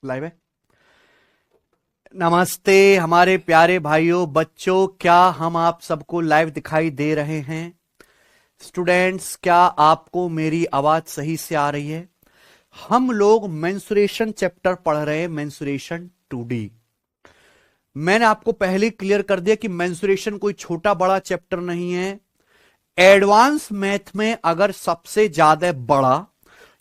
Live है। नमस्ते हमारे प्यारे भाइयों बच्चों, क्या हम आप सबको लाइव दिखाई दे रहे हैं? स्टूडेंट्स, क्या आपको मेरी आवाज सही से आ रही है? हम लोग मेंसुरेशन चैप्टर पढ़ रहे हैं, मेंसुरेशन 2D। मैंने आपको पहले क्लियर कर दिया कि मेंसुरेशन कोई छोटा बड़ा चैप्टर नहीं है। एडवांस मैथ में अगर सबसे ज्यादा बड़ा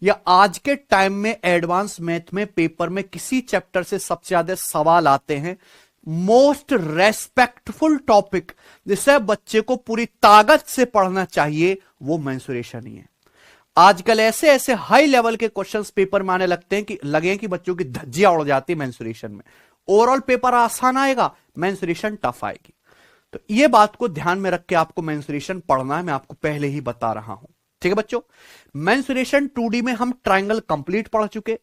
या आज के टाइम में एडवांस मैथ में पेपर में किसी चैप्टर से सबसे ज्यादा सवाल आते हैं, मोस्ट रेस्पेक्टफुल टॉपिक जिसे बच्चे को पूरी ताकत से पढ़ना चाहिए, वो मेंसुरेशन ही है। आजकल ऐसे ऐसे हाई लेवल के क्वेश्चंस पेपर में आने लगते हैं कि लगे कि बच्चों की धज्जियां उड़ जाती है मेंसुरेशन में। ओवरऑल पेपर आसान आएगा, मेंसुरेशन टफ आएगी। तो ये बात को ध्यान में रख के आपको मेंसुरेशन पढ़ना है, मैं आपको पहले ही बता रहा हूं। ठीक है बच्चों, मेंसुरेशन 2D में हम ट्रायंगल कंप्लीट पढ़ चुके,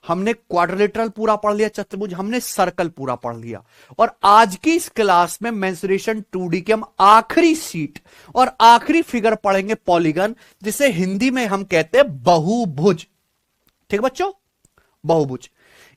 हमने क्वाड्रिलेटरल पूरा पढ़ लिया, चतुर्भुज, हमने सर्कल पूरा पढ़ लिया। और आज की इस क्लास में मेंसुरेशन 2D के हम आखिरी शीट और आखिरी फिगर पढ़ेंगे, पॉलीगन, जिसे हिंदी में हम कहते हैं बहुभुज। ठीक है बच्चों, बहुभुज।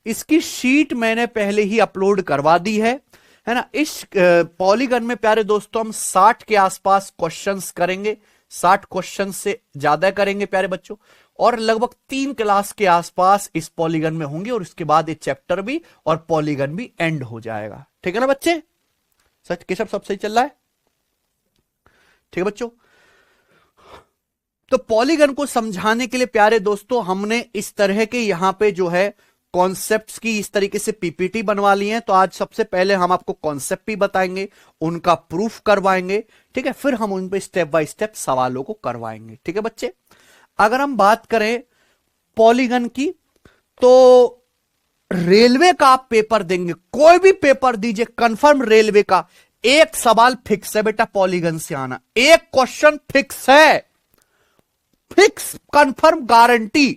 इसकी शीट मैंने पहले ही अपलोड करवा दी है ना। इस पॉलीगन में प्यारे दोस्तों हम 60 के आसपास क्वेश्चंस करेंगे, 60 क्वेश्चन से ज्यादा करेंगे प्यारे बच्चों, और लगभग 3 क्लास के आसपास इस पॉलीगन में होंगे, और इसके बाद ये चैप्टर भी और पॉलीगन भी एंड हो जाएगा। ठीक है ना बच्चे? सच केशव, सब सही चल रहा है? ठीक है बच्चों, तो पॉलीगन को समझाने के लिए प्यारे दोस्तों हमने इस तरह के यहां पे जो है कॉन्सेप्ट्स की इस तरीके से पीपीटी बनवा ली है। तो आज सबसे पहले हम आपको कॉन्सेप्ट भी बताएंगे, उनका प्रूफ करवाएंगे, ठीक है, फिर हम उन पे स्टेप बाय स्टेप सवालों को करवाएंगे। ठीक है बच्चे, अगर हम बात करें पॉलीगन की, तो रेलवे का आप पेपर देंगे, कोई भी पेपर दीजिए, कंफर्म रेलवे का एक सवाल फिक्स है बेटा, पॉलीगन से आना, एक क्वेश्चन फिक्स है, फिक्स कंफर्म गारंटी।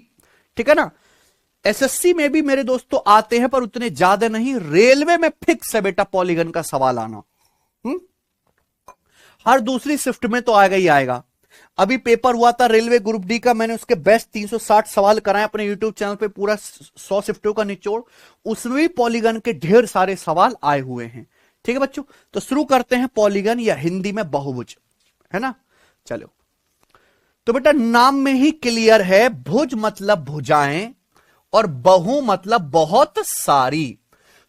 ठीक है ना? एसएससी में भी मेरे दोस्तों आते हैं पर उतने ज्यादा नहीं, रेलवे में फिक्स है बेटा पॉलीगन का सवाल आना। हर दूसरी शिफ्ट में तो आएगा ही आएगा। अभी पेपर हुआ था रेलवे ग्रुप डी का, मैंने उसके बेस्ट 360 सवाल कराए अपने यूट्यूब चैनल पे, पूरा 100 शिफ्टों का निचोड़, उसमें भी पॉलीगन के ढेर सारे सवाल आए हुए हैं। ठीक है बच्चों, तो शुरू करते हैं पॉलीगन या हिंदी में बहुभुज, है ना। चलो, तो बेटा नाम में ही क्लियर है, भुज मतलब भुजाएं और बहु मतलब बहुत सारी।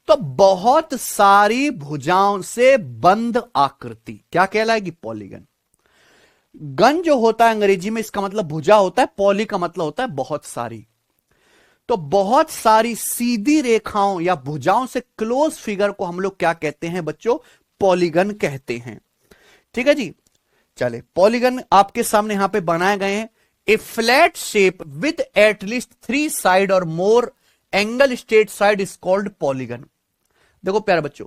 तो बहुत सारी भुजाओं से बंद आकृति क्या कहलाएगी? पॉलीगन। गन जो होता है अंग्रेजी में, इसका मतलब भुजा होता है, पॉली का मतलब होता है बहुत सारी। तो बहुत सारी सीधी रेखाओं या भुजाओं से क्लोज फिगर को हम लोग क्या कहते हैं बच्चों? पॉलीगन कहते हैं। ठीक है जी, चले, पॉलीगन आपके सामने यहां पे बनाए गए हैं। A flat shape with at least 3 side और more angle straight side is called polygon. देखो प्यारे बच्चों,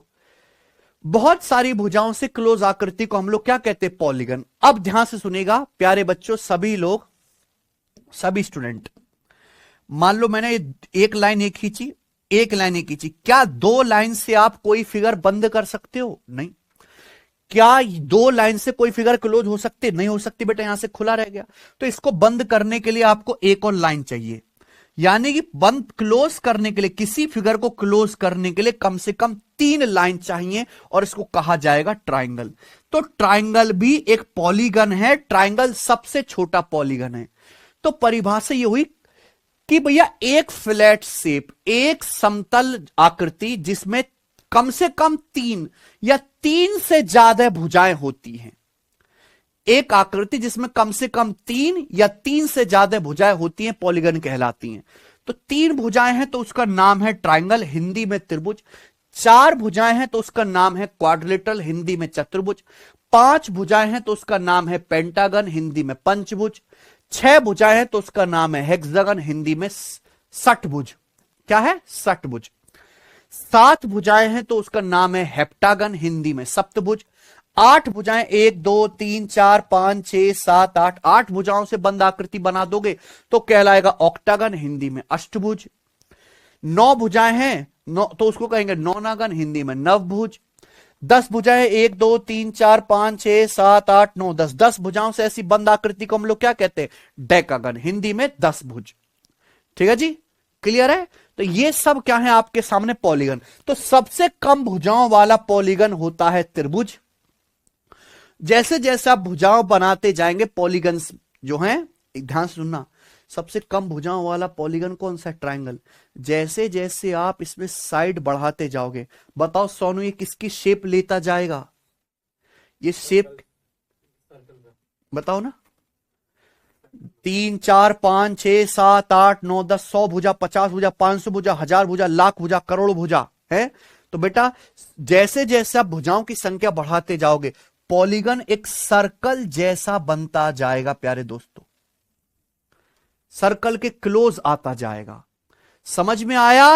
बहुत सारी भुजाओं से क्लोज आकृति को हम लोग क्या कहते हैं? पॉलीगन। अब ध्यान से सुनेगा प्यारे बच्चों, सभी लोग, सभी स्टूडेंट, मान लो मैंने एक लाइन एक खींची, एक लाइन एक खींची, क्या 2 लाइन से आप कोई फिगर बंद कर सकते हो? नहीं। क्या 2 लाइन से कोई फिगर क्लोज हो सकती? नहीं हो सकती बेटा, यहां से खुला रह गया। तो इसको बंद करने के लिए आपको एक और लाइन चाहिए, यानी कि बंद क्लोज करने के लिए, किसी फिगर को क्लोज करने के लिए कम से कम 3 लाइन चाहिए, और इसको कहा जाएगा ट्राइंगल। तो ट्राइंगल भी एक पॉलीगन है, ट्राइंगल सबसे छोटा पॉलीगन है। तो परिभाषा ये हुई कि भैया एक फ्लैट शेप, एक समतल आकृति जिसमें कम से कम 3 या 3 से ज्यादा भुजाएं होती हैं, एक आकृति जिसमें कम से कम 3 या 3 से ज्यादा भुजाएं होती हैं, पॉलीगन कहलाती हैं। तो 3 भुजाएं हैं तो उसका नाम है ट्राइंगल, हिंदी में त्रिभुज। 4 भुजाएं हैं तो उसका नाम है क्वाड्रिलेटरल, हिंदी में चतुर्भुज। 5 भुजाएं हैं तो उसका नाम है पेंटागन, हिंदी में पंचभुज। 6 भुजाएं हैं तो उसका नाम है हेक्सागन, हिंदी में षटभुज। क्या है? षटभुज। 7 भुजाएं हैं तो उसका नाम है हेप्टागन, हिंदी में सप्तभुज। 8 भुजाएं, 1 2 3 4 5 6 7 8, 8 भुजाओं से बंद आकृति बना दोगे तो कहलाएगा ऑक्टागन, हिंदी में अष्टभुज। 9 भुजाएं हैं तो उसको कहेंगे नौनागन, हिंदी में नवभुज। 10 भुजाएं, 1 2 3 4 5 6 7 8 9 10, 10 भुजाओं से ऐसी बंद आकृति को हम लोग क्या कहते हैं? डेकागन, हिंदी में 10 भुज। ठीक है जी, क्लियर है? तो ये सब क्या है आपके सामने पॉलीगन। तो सबसे कम भुजाओं वाला पॉलीगन होता है त्रिभुज। जैसे जैसे आप भुजाओं बनाते जाएंगे पॉलीगन जो हैं, ध्यान से सुनना, सबसे कम भुजाओं वाला पॉलीगन कौन सा? ट्रायंगल। जैसे जैसे आप इसमें साइड बढ़ाते जाओगे, बताओ सोनू ये किसकी शेप लेता जाएगा? ये शेप बताओ ना। 3 4 5 6 7 8 9 10 100 भुजा, 50 भुजा, 500 भुजा, 1000 भुजा, लाख भुजा, करोड़ भुजा है। तो बेटा जैसे जैसे आप भुजाओं की संख्या बढ़ाते जाओगे पॉलीगन एक सर्कल जैसा बनता जाएगा प्यारे दोस्तों, सर्कल के क्लोज आता जाएगा। समझ में आया?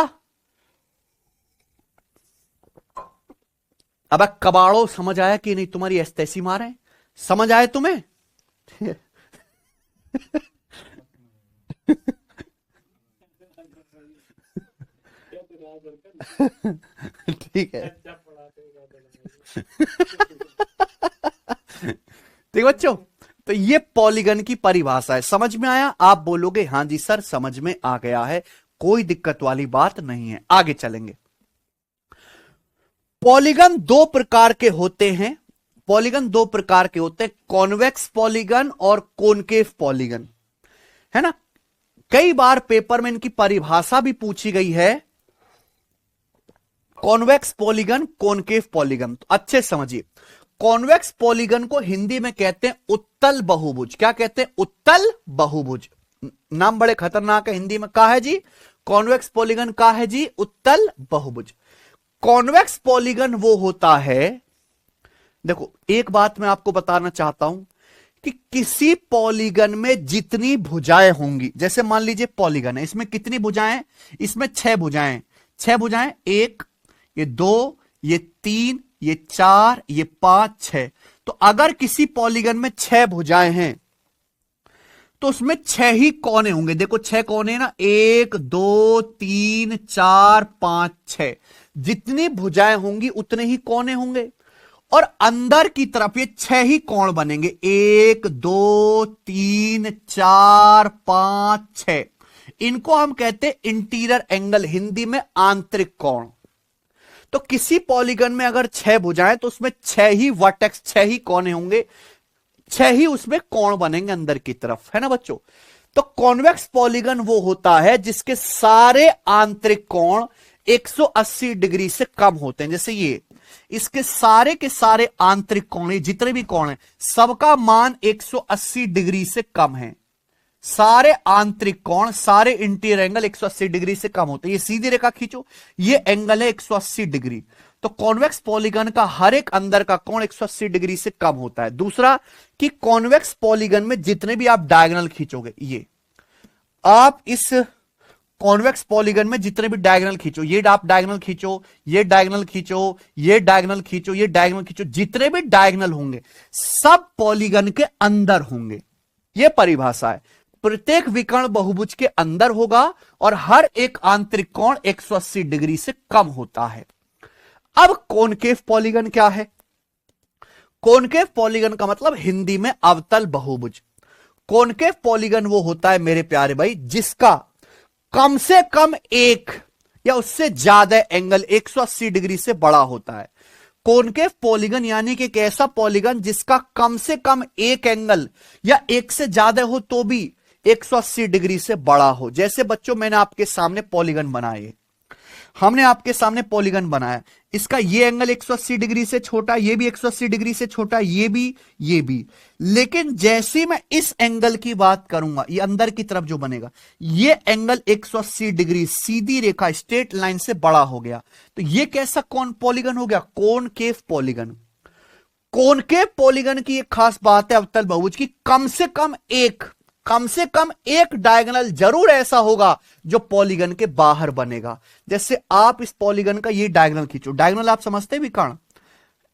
अब कबाड़ो समझ आया कि नहीं? तुम्हारी एस्तैसी मारे समझ आए तुम्हें? ठीक है। ठीक बच्चों, तो ये पॉलीगन की परिभाषा है। समझ में आया? आप बोलोगे हां जी सर समझ में आ गया है, कोई दिक्कत वाली बात नहीं है। आगे चलेंगे। पॉलीगन दो प्रकार के होते हैं। पॉलीगन दो प्रकार के होते हैं, कॉन्वेक्स पॉलीगन और कॉनकेव पॉलीगन, है ना। कई बार पेपर में इनकी परिभाषा भी पूछी गई है, कॉन्वेक्स पॉलीगन, कॉनकेव पॉलीगन। तो अच्छे समझिए, कॉन्वेक्स पॉलीगन को हिंदी में कहते हैं उत्तल बहुभुज। क्या कहते हैं? उत्तल बहुभुज। नाम बड़े खतरनाक है हिंदी में। का है जी? कॉन्वेक्स पॉलीगन का है जी? उत्तल बहुभुज। कॉन्वेक्स पॉलीगन वो होता है, देखो एक बात मैं आपको बताना चाहता हूं कि किसी पॉलीगन में जितनी भुजाएं होंगी, जैसे मान लीजिए पॉलीगन है, इसमें कितनी भुजाएं? इसमें 6 भुजाएं। 6 भुजाएं, 1, ये 2, ये 3, ये 4, ये 5, 6। तो अगर किसी पॉलीगन में 6 भुजाएं हैं तो उसमें 6 ही कोने होंगे। देखो 6 कोने ना, 1 2 3 4 5 6। जितनी भुजाएं होंगी उतने ही कोने होंगे। और अंदर की तरफ ये 6 ही कोण बनेंगे, 1 2 3 4 5 6। इनको हम कहते हैं इंटीरियर एंगल, हिंदी में आंतरिक कोण। तो किसी पॉलीगन में अगर 6 भुजाएं तो उसमें 6 ही वर्टेक्स, 6 ही कोने होंगे, 6 ही उसमें कोण बनेंगे अंदर की तरफ, है ना बच्चों। तो कॉन्वेक्स पॉलीगन वो होता है जिसके सारे आंतरिक कोण 180 डिग्री से कम होते हैं। जैसे ये, इसके सारे के सारे आंतरिक कोण, जितने भी कोण हैं, सबका मान 180 डिग्री से कम है। सारे आंतरिक कोण, सारे इंटीरियर एंगल 180 डिग्री से कम होते हैं। ये सीधी रेखा खींचो, ये एंगल है 180 डिग्री। तो कॉन्वेक्स पॉलीगन का हर एक अंदर का कोण 180 डिग्री से कम होता है। दूसरा कि कॉन्वेक्स पॉलीगन में जितने भी आप डायगोनल खींचोगे, ये आप इस कॉन्वेक्स पॉलीगन में जितने भी डायगोनल खींचो, ये आप डायगोनल खींचो, ये डायगोनल खींचो, ये डायगोनल खींचो, ये डायगोनल खींचो, जितने भी डायगोनल होंगे सब पॉलीगन के अंदर होंगे। यह परिभाषा है। प्रत्येक विकर्ण बहुभुज के अंदर होगा और हर एक आंतरिक कोण 180 डिग्री से कम होता है। अब कॉनकेव पॉलीगन क्या है? कॉनकेव पॉलीगन का मतलब हिंदी में अवतल बहुभुज। कॉनकेव पॉलीगन वो होता है मेरे प्यारे भाई जिसका कम से कम एक या उससे ज्यादा एंगल 180 डिग्री से बड़ा होता है। कॉनकेव पॉलीगन यानी कि एक ऐसा पॉलीगन जिसका कम से कम एक एंगल या एक से ज्यादा हो तो भी 180 डिग्री से बड़ा हो। जैसे बच्चों मैंने आपके सामने पॉलीगन बनाए, हमने आपके सामने पॉलीगन बनाया, इसका ये एंगल 180 डिग्री से छोटा, ये भी 180 डिग्री से छोटा, ये भी। लेकिन जैसे मैं इस एंगल की बात करूंगा, ये अंदर की तरफ जो बनेगा, ये एंगल 180 डिग्री सीधी रेखा स्ट्रेट लाइन से बड़ा हो गया। तो ये कैसा कौन पॉलीगन हो गया? Concave polygon. कॉनकेव पॉलीगन की एक खास बात है अवतल बहुभुज की, कम से कम एक डायगोनल जरूर ऐसा होगा जो पॉलीगन के बाहर बनेगा। जैसे आप इस पॉलीगन का ये डायगोनल खींचो, डायगोनल आप समझते हैं विकर्ण,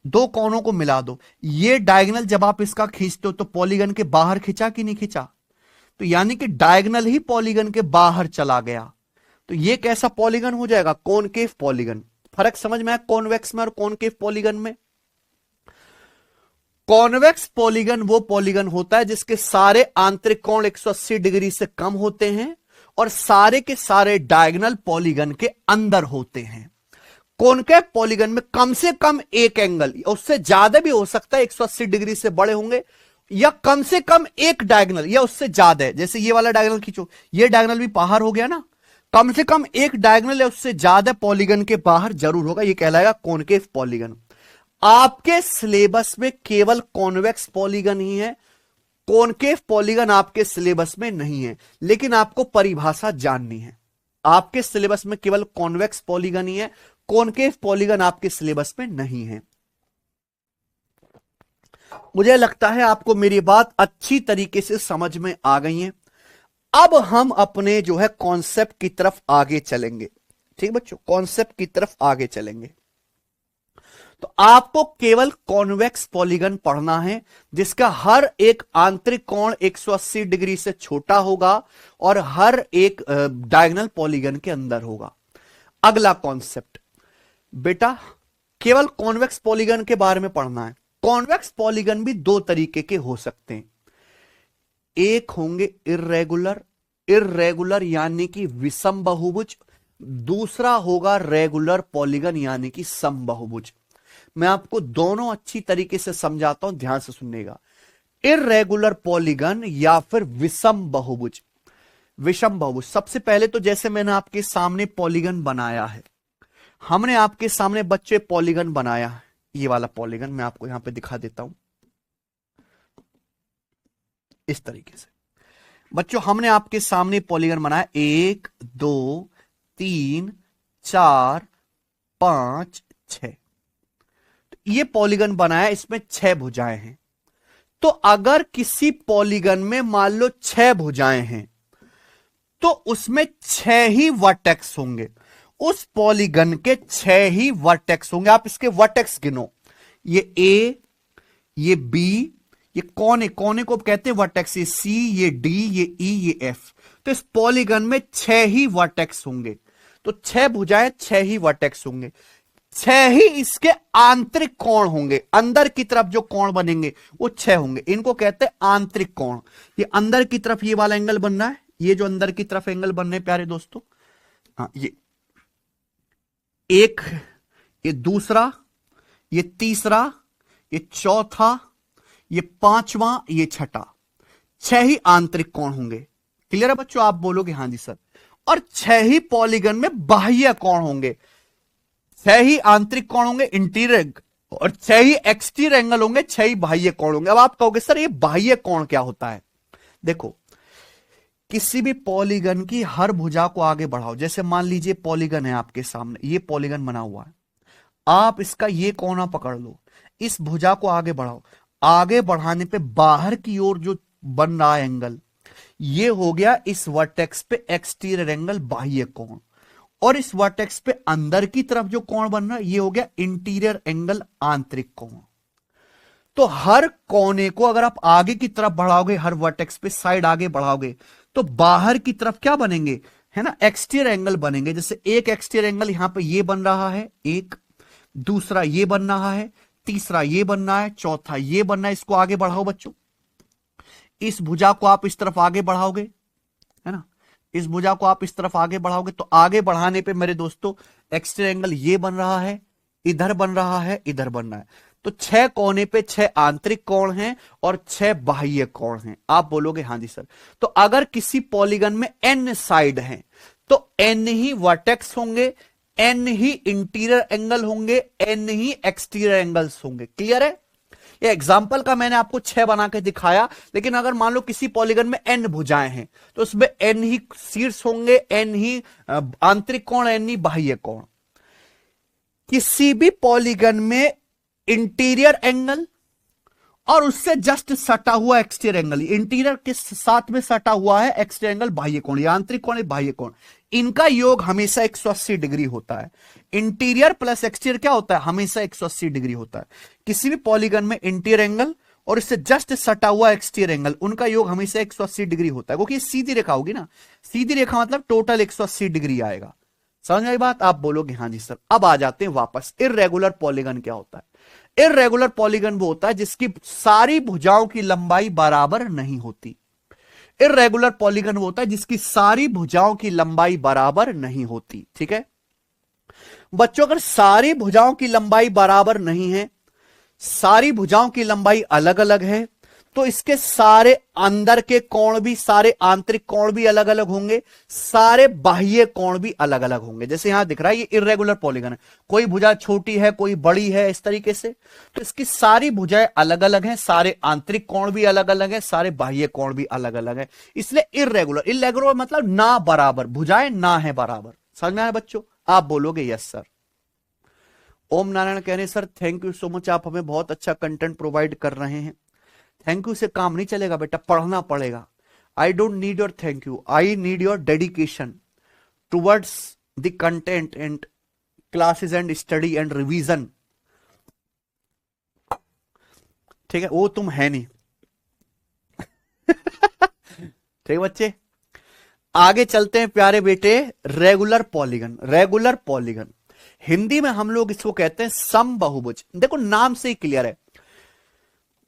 दो कोनों को मिला दो, ये डायगोनल जब आप इसका खींचते हो तो पॉलीगन के बाहर खींचा कि नहीं खींचा? तो यानी कि डायगोनल ही पॉलीगन के बाहर चला गया। तो ये कैसा पॉलीगन हो जाएगा? Concave polygon. फर्क समझ में आया कॉन्वेक्स में और कॉनकेव पॉलीगन में? कॉन्वेक्स पॉलीगन वो पॉलीगन होता है जिसके सारे आंतरिक कोण 180 डिग्री से कम होते हैं और सारे के सारे डायगोनल पॉलीगन के अंदर होते हैं। कॉनकेव पॉलीगन में कम से कम एक एंगल, उससे ज्यादा भी हो सकता है, 180 डिग्री से बड़े होंगे, या कम से कम एक डायगोनल या उससे ज्यादा है। जैसे ये वाला डायगोनल खींचो, ये डायगोनल भी बाहर हो गया ना, कम से कम एक डायगोनल या उससे ज्यादा पॉलीगन के बाहर जरूर होगा, ये कहलाएगा कॉनकेव पॉलीगन। आपके सिलेबस में केवल कॉन्वेक्स पॉलीगन ही है, कॉनकेव पॉलीगन आपके सिलेबस में नहीं है, लेकिन आपको परिभाषा जाननी है। आपके सिलेबस में केवल कॉन्वेक्स पॉलीगन ही है, कॉनकेव पॉलीगन आपके सिलेबस में नहीं है। मुझे लगता है आपको मेरी बात अच्छी तरीके से समझ में आ गई है। अब हम अपने जो है कॉन्सेप्ट की तरफ आगे चलेंगे। ठीक बच्चों, कॉन्सेप्ट की तरफ आगे चलेंगे। तो आपको केवल कॉन्वेक्स पॉलीगन पढ़ना है, जिसका हर एक आंतरिक कोण 180 डिग्री से छोटा होगा और हर एक डायगोनल पॉलीगन के अंदर होगा। अगला कॉन्सेप्ट बेटा, केवल कॉन्वेक्स पॉलीगन के बारे में पढ़ना है। कॉन्वेक्स पॉलीगन भी दो तरीके के हो सकते हैं। एक होंगे इर्रेगुलर, इर्रेगुलर यानी कि विषम बहुभुज, दूसरा होगा रेगुलर पॉलीगन यानी कि समबाहुभुज। मैं आपको दोनों अच्छी तरीके से समझाता हूं, ध्यान से सुनिएगा। इर्रेगुलर पॉलीगन या फिर विषम बहुभुज। विषम बहुभुज, सबसे पहले तो जैसे मैंने आपके सामने पॉलीगन बनाया है, हमने आपके सामने बच्चे पॉलीगन बनाया है। ये वाला पॉलीगन मैं आपको यहां पे दिखा देता हूं, इस तरीके से। बच्चों हमने आपके सामने पॉलीगन बनाया, 1 2 3 4 5 6। ये पॉलीगन बनाया, इसमें 6 भुजाएं हैं। तो अगर किसी पॉलीगन में मान लो 6 भुजाएं हैं, तो उसमें 6 ही वर्टेक्स होंगे। उस पॉलीगन के 6 ही वर्टेक्स होंगे। आप इसके वर्टेक्स गिनो, ये ए, ये बी, ये कोने, कोने को कहते हैं वर्टेक्स, ये सी, ये डी, ये ई, ये एफ। तो इस पॉलीगन में 6 ही वर्टेक्स होंगे। तो 6 भुजाएं, 6 ही वर्टेक्स होंगे, 6 ही इसके आंतरिक कोण होंगे। अंदर की तरफ जो कोण बनेंगे वो 6 होंगे, इनको कहते हैं आंतरिक कोण। ये अंदर की तरफ ये वाला एंगल बन रहा है, ये जो अंदर की तरफ एंगल बन रहे हैं प्यारे दोस्तों, हाँ, ये एक, ये दूसरा, ये तीसरा, ये चौथा, ये पांचवा, ये छठा। 6 ही आंतरिक कोण होंगे। क्लियर है बच्चों? आप बोलोगे हाँ जी सर। और 6 ही पॉलीगन में बाह्य कोण होंगे। 6 ही आंतरिक कोण होंगे इंटीरियर, और 6 ही एक्सटीरियर एंगल होंगे, 6 ही बाह्य कोण होंगे। अब आप कहोगे सर ये बाह्य कोण क्या होता है? देखो, किसी भी पॉलीगन की हर भुजा को आगे बढ़ाओ। जैसे मान लीजिए पॉलीगन है आपके सामने, ये पॉलीगन बना हुआ है, आप इसका ये कोना पकड़ लो, इस भुजा को आगे बढ़ाओ। आगे बढ़ाने पे बाहर की ओर जो बन रहा है एंगल, ये हो गया इस वर्टेक्स पे एक्सटीरियर एंगल, बाह्य कोण। और इस वर्टेक्स पे अंदर की तरफ जो कोण बन रहा है, ये हो गया इंटीरियर एंगल, आंतरिक कोण। तो हर कोने को अगर आप आगे की तरफ बढ़ाओगे, हर वर्टेक्स पे साइड आगे बढ़ाओगे, तो बाहर की तरफ क्या बनेंगे, है ना, एक्सटीरियर एंगल बनेंगे। जैसे एक एक्सटीरियर एंगल यहां पे ये बन रहा है, एक, दूसरा ये बन रहा है, तीसरा ये बन रहा है, चौथा ये बन रहा है। इसको आगे बढ़ाओ बच्चों, इस भुजा को आप इस तरफ आगे बढ़ाओगे, है ना, इस भुजा को आप इस तरफ आगे बढ़ाओगे, तो आगे बढ़ाने पे मेरे दोस्तों एक्सटीरियर एंगल ये बन रहा है, इधर बन रहा है, इधर बन रहा है। तो 6 कोने पे 6 आंतरिक कोण हैं और 6 बाह्य कोण हैं। आप बोलोगे हाँ जी सर। तो अगर किसी पॉलीगन में n साइड हैं, तो n ही वर्टेक्स होंगे, n ही इंटीरियर एंगल होंगे, n ही एक्सटीरियर एंगल्स होंगे। क्लियर है? ये एग्जाम्पल का मैंने आपको 6 बना के दिखाया, लेकिन अगर मान लो किसी पॉलीगन में n भुजाएं हैं, तो उसमें n ही शीर्ष होंगे, n ही आंतरिक कोण, n ही बाह्य कोण। किसी भी पॉलीगन में इंटीरियर एंगल और उससे जस्ट सटा हुआ एक्सटीरियर एंगल, इंटीरियर के साथ में सटा हुआ है एक्सटीरियर एंगल, बाह्य कोण, आंतरिक कोण, बाह्य कोण, इनका योग हमेशा 180 डिग्री होता है। इंटीरियर प्लस एक्सटीरियर क्या होता है? हमेशा 180 डिग्री होता है। किसी भी पॉलीगन में इंटीरियर एंगल और इससे जस्ट सटा हुआ एक्सटीरियर एंगल, उनका योग हमेशा 180 डिग्री होता है, क्योंकि सीधी रेखा होगी ना, सीधी रेखा मतलब टोटल 180 डिग्री आएगा। समझ आई बात? आप बोलोगे हाँ जी सर। अब आ जाते हैं वापस, इर्रेगुलर पॉलीगन क्या होता है? इर्रेगुलर पॉलीगन वो होता है जिसकी सारी भुजाओं की लंबाई बराबर नहीं होती। इर्रेगुलर पॉलीगन वो होता है जिसकी सारी भुजाओं की लंबाई बराबर नहीं होती। ठीक है बच्चों, अगर सारी भुजाओं की लंबाई बराबर नहीं है, सारी भुजाओं की लंबाई अलग अलग है, तो इसके सारे अंदर के कोण भी, सारे आंतरिक कोण भी अलग अलग होंगे, सारे बाह्य कोण भी अलग अलग होंगे। जैसे यहां दिख रहा है ये इर्रेगुलर पॉलीगन है, कोई भुजा छोटी है कोई बड़ी है, इस तरीके से। तो इसकी सारी भुजाएं अलग अलग हैं, सारे आंतरिक कोण भी अलग अलग हैं, सारे बाह्य कोण भी अलग अलग हैं, इसलिए इर्रेगुलर। इर्रेगुलर मतलब ना बराबर, भुजाएं ना है बराबर। समझ में आया बच्चों? आप बोलोगे यस सर। ओम नारायण कह रहे sir thank you so much, आप हमें बहुत अच्छा कंटेंट प्रोवाइड कर रहे हैं। थैंक यू से काम नहीं चलेगा बेटा, पढ़ना पड़ेगा। I don't need your thank you, I need your dedication towards the content and classes and study and revision. ठीक है, वो तुम है नहीं। ठीक है बच्चे, आगे चलते हैं प्यारे बेटे। Regular polygon, regular polygon Hindi में हम लोग इसको कहते हैं समबाहुभुज। देखो नाम से ही क्लियर है,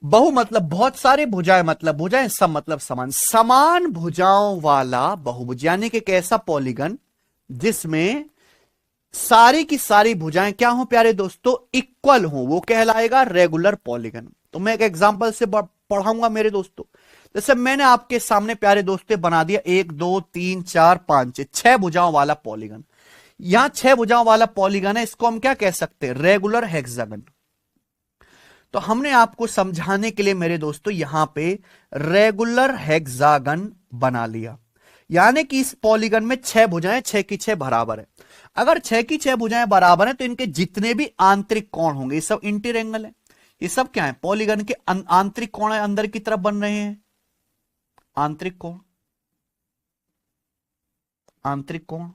बहु मतलब बहुत सारे, भुजाएं मतलब भुजाएं, सम मतलब समान, समान भुजाओं वाला बहुभुज, यानी कि कैसा पॉलीगन जिसमें सारी की सारी भुजाएं क्या हो प्यारे दोस्तों, इक्वल हो, वो कहलाएगा रेगुलर पॉलीगन। तो मैं एक एग्जांपल से पढ़ाऊंगा मेरे दोस्तों। जैसे मैंने आपके सामने प्यारे दोस्तों बना दिया 1 2 3 4 5 6 भुजाओं वाला पॉलीगन। यहां 6 भुजाओं वाला पॉलीगन है, इसको हम क्या कह सकते हैं, रेगुलर हेक्सागन। तो हमने आपको समझाने के लिए मेरे दोस्तों यहां पे रेगुलर हेक्सागन बना लिया, यानी कि इस पॉलीगन में 6 भुजाएं 6 की 6 बराबर है। अगर 6 की 6 भुजाएं बराबर हैं तो इनके जितने भी आंतरिक कोण होंगे, ये सब इंटीरियर एंगल है, ये सब क्या है, पॉलीगन के आंतरिक कोण है, अंदर की तरफ बन रहे हैं आंतरिक कोण, आंतरिक कोण।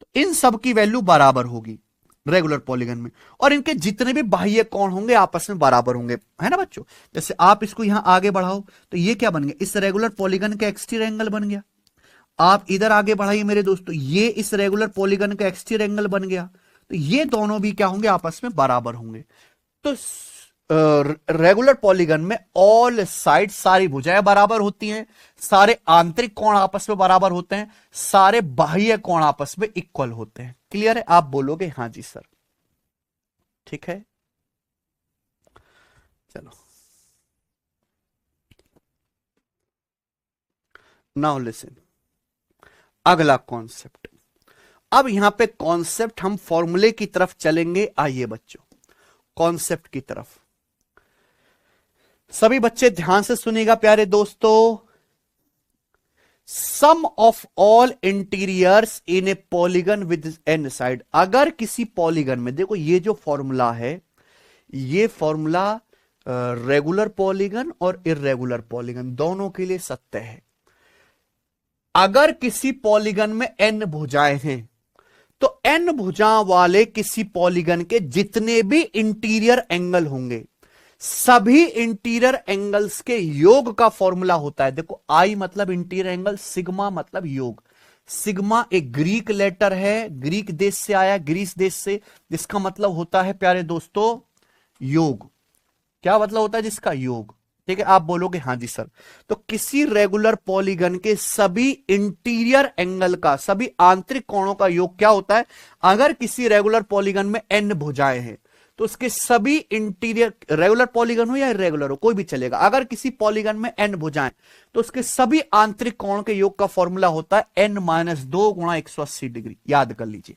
तो इन सब की वैल्यू बराबर होगी रेगुलर पॉलीगन में, और इनके जितने भी बाह्य कोण होंगे आपस में बराबर होंगे, है ना बच्चों। जैसे आप इसको यहां आगे बढ़ाओ तो ये क्या बन गया, इस रेगुलर पॉलीगन का एक्सटीरियर एंगल बन गया। आप इधर आगे बढ़ाइए मेरे दोस्तों, ये इस रेगुलर पॉलीगन का एक्सटीरियर एंगल बन गया। तो ये दोनों भी क्या होंगे, आपस में बराबर होंगे। तो रेगुलर पॉलीगन में ऑल साइड, सारी भुजाएं बराबर होती हैं, सारे आंतरिक कोण आपस में बराबर होते हैं, सारे बाह्य कोण आपस में इक्वल होते हैं। क्लियर है? आप बोलोगे हाँ जी सर। ठीक है, चलो नाउ लिसन, अगला कॉन्सेप्ट। अब यहां पे कॉन्सेप्ट, हम फॉर्मूले की तरफ चलेंगे। आइए बच्चों कॉन्सेप्ट की तरफ, सभी बच्चे ध्यान से सुनिएगा प्यारे दोस्तों। Sum of all interiors in a polygon with n side, अगर किसी पॉलीगन में, देखो ये जो फॉर्मूला है, ये फॉर्मूला रेगुलर पॉलीगन और इर्रेगुलर पॉलीगन दोनों के लिए सत्य है। अगर किसी पॉलीगन में n भुजाएं हैं तो n भुजाओं वाले किसी पॉलीगन के जितने भी इंटीरियर एंगल होंगे, सभी इंटीरियर एंगल्स के योग का फॉर्मूला होता है। देखो आई मतलब इंटीरियर एंगल, सिग्मा मतलब योग। सिग्मा एक ग्रीक लेटर है, ग्रीक देश से आया, ग्रीस देश से, जिसका मतलब होता है प्यारे दोस्तों योग। क्या मतलब होता है जिसका, योग। ठीक है, आप बोलोगे हाँ जी सर। तो किसी रेगुलर पॉलीगन के सभी इंटीरियर एंगल का, सभी आंतरिक कोणों का योग क्या होता है, अगर किसी रेगुलर पॉलीगन में n भुजाएं हैं तो उसके सभी इंटीरियर, रेगुलर पॉलीगन हो या इरेगुलर हो कोई भी चलेगा, अगर किसी पॉलीगन में n भुजाएं तो उसके सभी आंतरिक कोण के योग का फॉर्मूला होता है n-2 गुणा 180 डिग्री। याद कर लीजिए,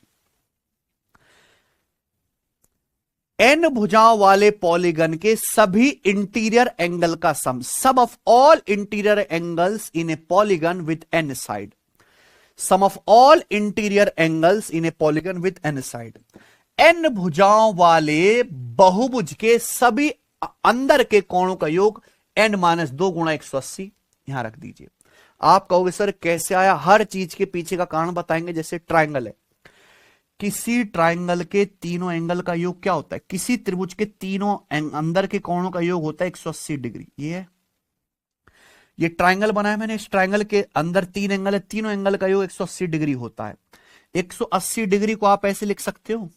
n भुजाओं वाले पॉलीगन के सभी इंटीरियर एंगल का sum of all interior angles in a polygon with n side, sum of all interior angles in a polygon with n side. n भुजाओं वाले बहुभुज के सभी अंदर के कोणों का योग n-2 गुणा 180 यहां रख दीजिए। आप कहोगे सर कैसे आया, हर चीज के पीछे का कारण बताएंगे। जैसे ट्राइंगल है, किसी ट्राइंगल के तीनों एंगल का योग क्या होता है, किसी त्रिभुज के तीनों अंदर के कोणों का योग होता है 180 डिग्री। ये ट्राइंगल बनाया मैंने, इस ट्राइंगल के अंदर 3 एंगल है, तीनों एंगल का योग 180 डिग्री होता है। 180 डिग्री को आप ऐसे लिख सकते हो,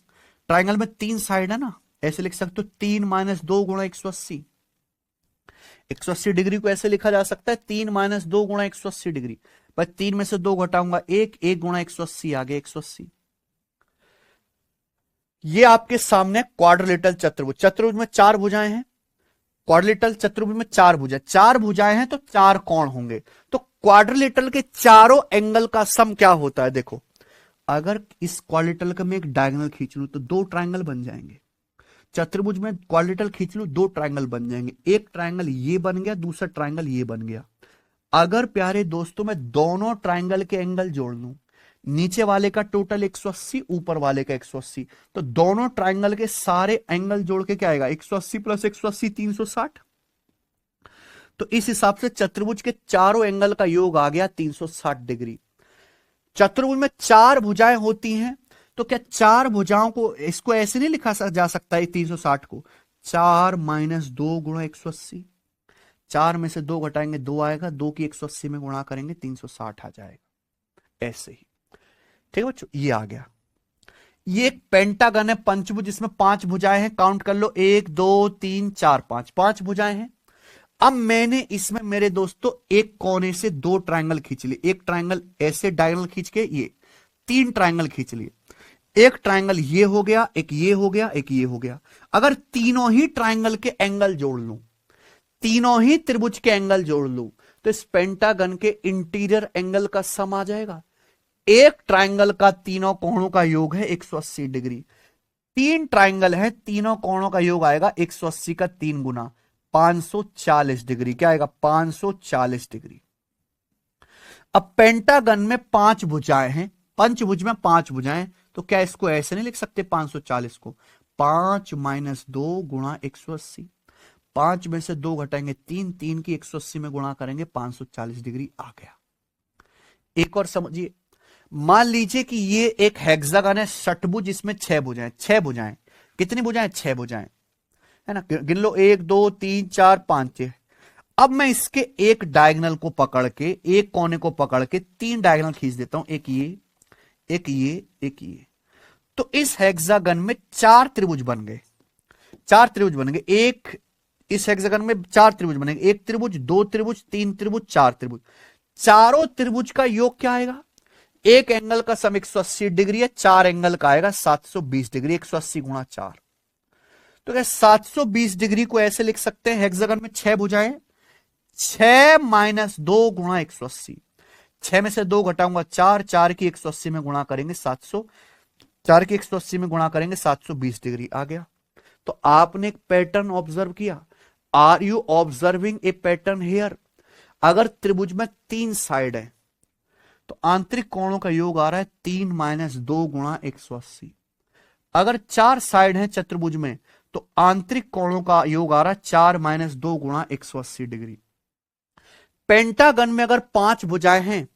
ट्राइंगल में 3 साइड है ना, ऐसे लिख सकते हो 3-2 गुणा 180। 180 डिग्री को ऐसे लिखा जा सकता है 3 माइनस 2 गुणा 180 डिग्री। भाई 3 में से 2 घटाऊंगा 1, 1 गुणा 180 आ गया 180। ये आपके सामने क्वाड्रिलेटरल चतुर्भुज, चतुर्भुज में 4 भुजाएं हैं, क्वाड्रिलेटरल चतुर्भुज में 4 भुजाएं, 4 भुजाएं हैं तो 4 कोण होंगे। तो क्वाड्रिलेटरल के चारों एंगल का सम क्या होता है? देखो, अगर इस क्वाड्रिलेटरल का मैं एक डायगोनल खींच लूं तो 2 ट्रायंगल बन जाएंगे। चतुर्भुज में क्वाड्रिलेटरल खींच लूं 2 ट्रायंगल बन जाएंगे, एक ट्रायंगल ये बन गया, दूसरा ट्रायंगल ये बन गया। अगर प्यारे दोस्तों मैं दोनों ट्रायंगल के एंगल जोड़ लूं, नीचे वाले का टोटल 180, ऊपर वाले का 180, तो दोनों ट्रायंगल के सारे एंगल जोड़ के क्या आएगा? 180 प्लस 180 360। तो इस हिसाब से चतुर्भुज के चारों एंगल का योग आ गया 360 डिग्री। चतुर्भुज में 4 भुजाएं होती हैं, तो क्या 4 भुजाओं को इसको ऐसे नहीं लिखा जा सकता है 360 को? 4 माइनस 2 गुणा 180, 4 में से 2 घटाएंगे 2 आएगा, 2 की 180 में गुणा करेंगे 360 आ जाएगा। ऐसे ही, ठीक है बच्चों, ये आ गया। ये एक पेंटागन है, पंचभुज, जिसमें 5 भुजाएं हैं। काउंट कर लो, 1 2 3 4 5, 5 भुजाएं हैं। अब मैंने इसमें मेरे दोस्तों एक कोने से 2 ट्रायंगल खींच लिए, एक ट्रायंगल ऐसे डायगोनल खींच के, ये 3 ट्रायंगल खींच लिए। एक ट्रायंगल ये हो गया, एक ये हो गया, एक ये हो गया। अगर तीनों ही ट्रायंगल के एंगल जोड़ लूं, तीनों ही त्रिभुज के एंगल जोड़ लूं, तो इस पेंटागन के इंटीरियर एंगल का सम आ जाएगा। एक ट्रायंगल का तीनों कोणों का योग है 180 डिग्री। 3 ट्रायंगल है, तीनों कोणों का योग आएगा 180 का 3 गुना 540 डिग्री। क्या आएगा? 540 डिग्री। अब पेंटागन में 5 भुजाएं हैं, पंचभुज में 5 भुजाएं, तो क्या इसको ऐसे नहीं लिख सकते 540 को? 5 माइनस 2 गुणा 180, 5 में से 2 घटाएंगे 3, 3 की 180 में गुणा करेंगे 540 डिग्री आ गया। एक और समझिए, मान लीजिए कि ये एक हेक्सागन है, षटभुज, इसमें 6 भुजाएं, 6 भुजाएं। कितनी भुजाएं? 6 भुजाएं, है ना? गिन लो, 1 2 3 4 5 6। अब मैं इसके एक डायगोनल को पकड़ के, एक कोने को पकड़ के 3 डायगोनल खींच देता हूं, एक ये, एक ये, एक ये। तो इस हेक्सागन में 4 त्रिभुज बन गए, 4 त्रिभुज बन गए। एक इस हेक्सागन में 4 त्रिभुज बनेंगे, एक त्रिभुज, 2 त्रिभुज, 3 त्रिभुज, 4 त्रिभुज। चारों त्रिभुज का योग क्या आएगा? एक एंगल का सम 180 डिग्री है, 4 एंगल का आएगा 720 डिग्री। 180 गुणा 4, तो क्या 720 डिग्री को ऐसे लिख सकते हैं? हेक्सागन में 6 भुजाएं, 6 माइनस 2 गुणा 180, 6 में से 2 घटाऊंगा 4, 4 की 180 में गुणा करेंगे 700, 4 की 180 में गुणा करेंगे 720 डिग्री आ गया। तो आपने एक पैटर्न ऑब्जर्व किया। Are you observing a pattern here? अगर त्रिभुज में 3 साइड है तो आंतरिक कोणों का योग आ रहा है 3 माइनस 2 गुणा 180। अगर 4 साइड है चतुर्भुज में तो आंतरिक कोणों का योग आ रहा है 4 माइनस 2 गुणा 180 डिग्री। पेंटागन में अगर 5 भुजाएं हैं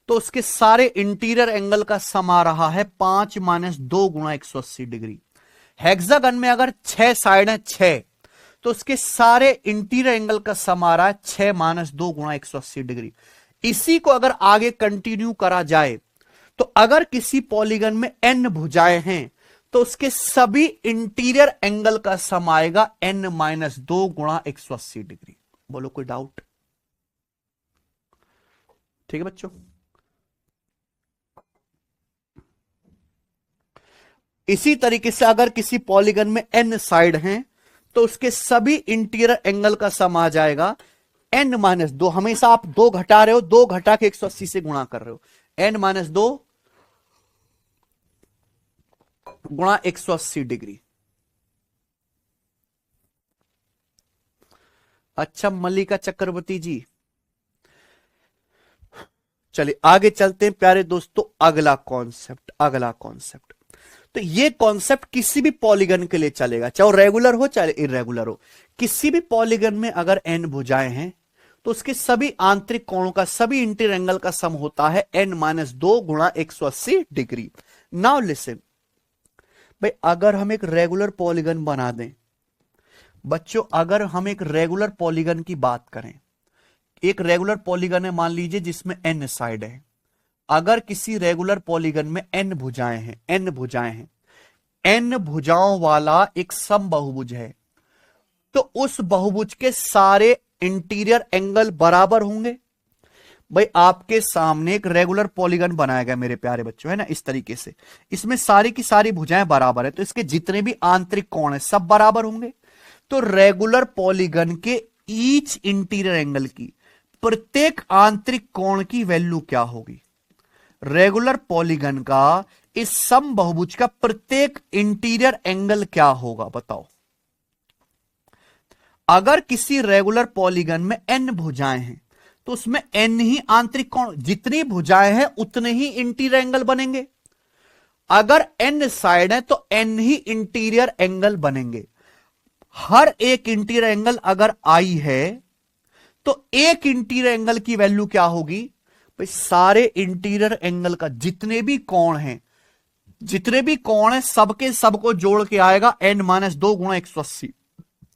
तो उसके सारे इंटीरियर एंगल का सम आ रहा है 5 माइनस 2 गुणा 180 डिग्री। हेक्सागन में अगर 6 साइड है, 6, तो उसके सारे इंटीरियर एंगल का सम आ रहा है 6 माइनस 2 गुणा 180 डिग्री। इसी को अगर आगे कंटिन्यू करा जाए तो अगर किसी पॉलीगन में n भुजाएं हैं तो उसके सभी इंटीरियर एंगल का सम आएगा n माइनस 2 गुणा 180 डिग्री। बोलो कोई डाउट? ठीक है बच्चों, इसी तरीके से अगर किसी पॉलीगन में n साइड हैं तो उसके सभी इंटीरियर एंगल का सम आ जाएगा n माइनस 2। हमेशा आप 2 घटा रहे हो, 2 घटा के 180 से गुणा कर रहे हो, n माइनस 2 गुणा 180 डिग्री। अच्छा मल्लिका चक्रवर्ती जी, चलिए आगे चलते हैं प्यारे दोस्तों। अगला कॉन्सेप्ट, अगला कॉन्सेप्ट, तो ये कॉन्सेप्ट किसी भी पॉलीगन के लिए चलेगा, चाहे रेगुलर हो चाहे इरेगुलर हो। किसी भी पॉलीगन में अगर n भुजाएं हैं तो उसके सभी आंतरिक कोणों का, सभी इंटीरियर एंगल का सम होता है n माइनस 2 गुणा 180 डिग्री। नाउ लिसन भाई, अगर हम एक रेगुलर पॉलीगन बना दें बच्चों, अगर हम एक रेगुलर पॉलीगन की बात करें, एक रेगुलर पॉलीगन है मान लीजिए जिसमें n साइड है। अगर किसी रेगुलर पॉलीगन में n भुजाएं हैं, n भुजाएं हैं, n भुजाओं वाला एक सम बहुभुज है, तो उस बहुभुज के सारे इंटीरियर एंगल बराबर होंगे। भाई आपके सामने एक रेगुलर पॉलीगन बनाया गया मेरे प्यारे बच्चों, है ना, इस तरीके से। इसमें सारी की सारी भुजाएं बराबर है, तो इसके जितने भी आंतरिक कोण है सब बराबर होंगे। तो रेगुलर पॉलीगन के ईच इंटीरियर एंगल की, प्रत्येक आंतरिक कोण की वैल्यू क्या होगी? रेगुलर पॉलीगन का इस समबहुभुज का प्रत्येक इंटीरियर एंगल क्या होगा बताओ। अगर किसी रेगुलर पॉलीगन में n भुजाएं हैं तो उसमें n ही आंतरिक कोण, जितनी भुजाएं हैं उतने ही इंटीरियर एंगल बनेंगे। अगर n साइड है तो n ही इंटीरियर एंगल बनेंगे। हर एक इंटीरियर एंगल अगर i है तो एक इंटीरियर एंगल की वैल्यू क्या होगी? भाई सारे इंटीरियर एंगल का जितने भी कोण हैं, जितने भी कोण हैं सबके सबको जोड़ के आएगा n-2 गुणा 180।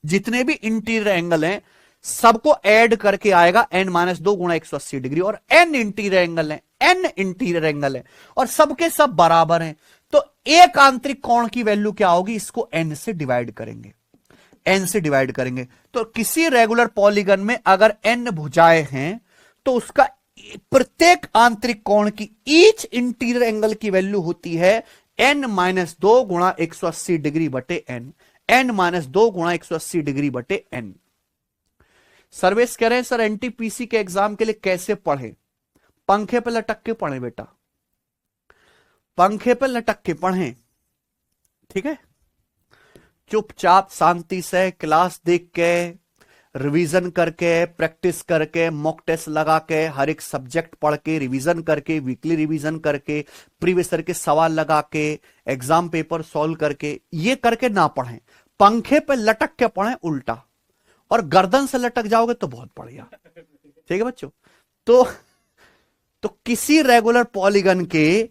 जितने भी इंटीरियर एंगल हैं सबको ऐड करके आएगा n-2 गुणा 180 डिग्री। और n इंटीरियर एंगल है, n इंटीरियर एंगल है और सबके सब बराबर हैं, तो एक आंतरिक कोण की वैल्यू क्या होगी? इसको n से डिवाइड करेंगे, n से डिवाइड करेंगे। तो किसी रेगुलर पॉलीगन में अगर n भुजाएं हैं तो उसका प्रत्येक आंतरिक कोण की ईच इंटीरियर एंगल की वैल्यू होती है n-2 गुणा 180 डिग्री बटे n, n-2 गुणा 180 डिग्री बटे n। सर्वेश कह रहे हैं सर एनटीपीसी के एग्जाम के लिए कैसे पढ़े? पंखे पे लटक के पढ़े बेटा, पंखे पे लटक के पढ़ें, ठीक है। चुपचाप शांति से क्लास देख के, रिवीजन करके, प्रैक्टिस करके, मॉक टेस्ट लगा के, हर एक सब्जेक्ट पढ़ के, रिवीजन करके, वीकली रिवीजन करके, प्रीवियस ईयर के सवाल लगा के, एग्जाम पेपर सॉल्व करके, ये करके ना पढ़ें। पंखे पे लटक के पढ़ें उल्टा, और गर्दन से लटक जाओगे तो बहुत बढ़िया, ठीक है बच्चों। तो किसी रेगुलर पॉलीगन के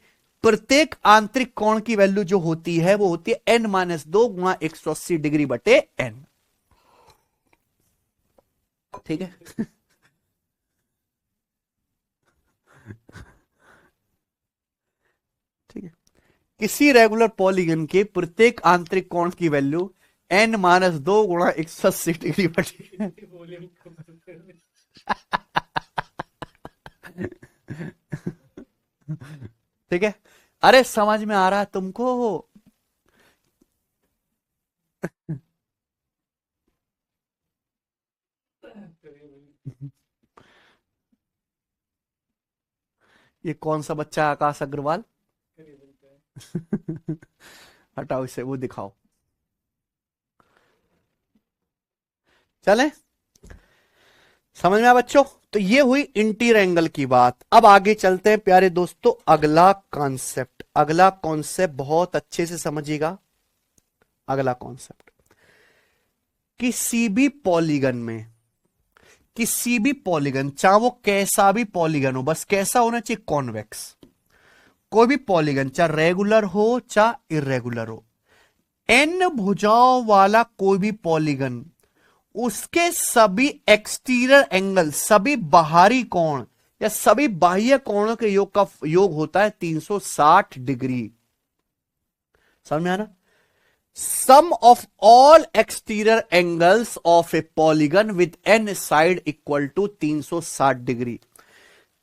प्रत्येक आंतरिक कोण की वैल्यू जो होती है वो होती है n-2 गुणा 180 डिग्री बटे n, ठीक है। ठीक है, किसी रेगुलर पॉलीगन के प्रत्येक आंतरिक कोण की वैल्यू n-2 गुणा 180 डिग्री बटे ठीक है। अरे समझ में आ रहा है तुमको? ये कौन सा बच्चा है आकाश अग्रवाल? हटाओ इसे, वो दिखाओ। चले, समझ में आया बच्चों? तो ये हुई इंटीरियर एंगल की बात। अब आगे चलते हैं प्यारे दोस्तों, अगला कॉन्सेप्ट। अगला कॉन्सेप्ट बहुत अच्छे से समझिएगा। अगला कॉन्सेप्ट, किसी भी पॉलीगन में, किसी भी पॉलीगन, चाहे वो कैसा भी पॉलीगन हो, बस कैसा होना चाहिए? कॉन्वेक्स। कोई भी पॉलीगन चाहे रेगुलर हो चाहे इरेगुलर हो, n भुजाओं वाला कोई भी पॉलीगन, उसके सभी एक्सटीरियर एंगल, सभी बाहरी कोण या सभी बाह्य कोणों के योग का योग होता है 360 डिग्री। समझ में आ रहा? Sum of all exterior angles of a polygon with n side equal to 360 degree.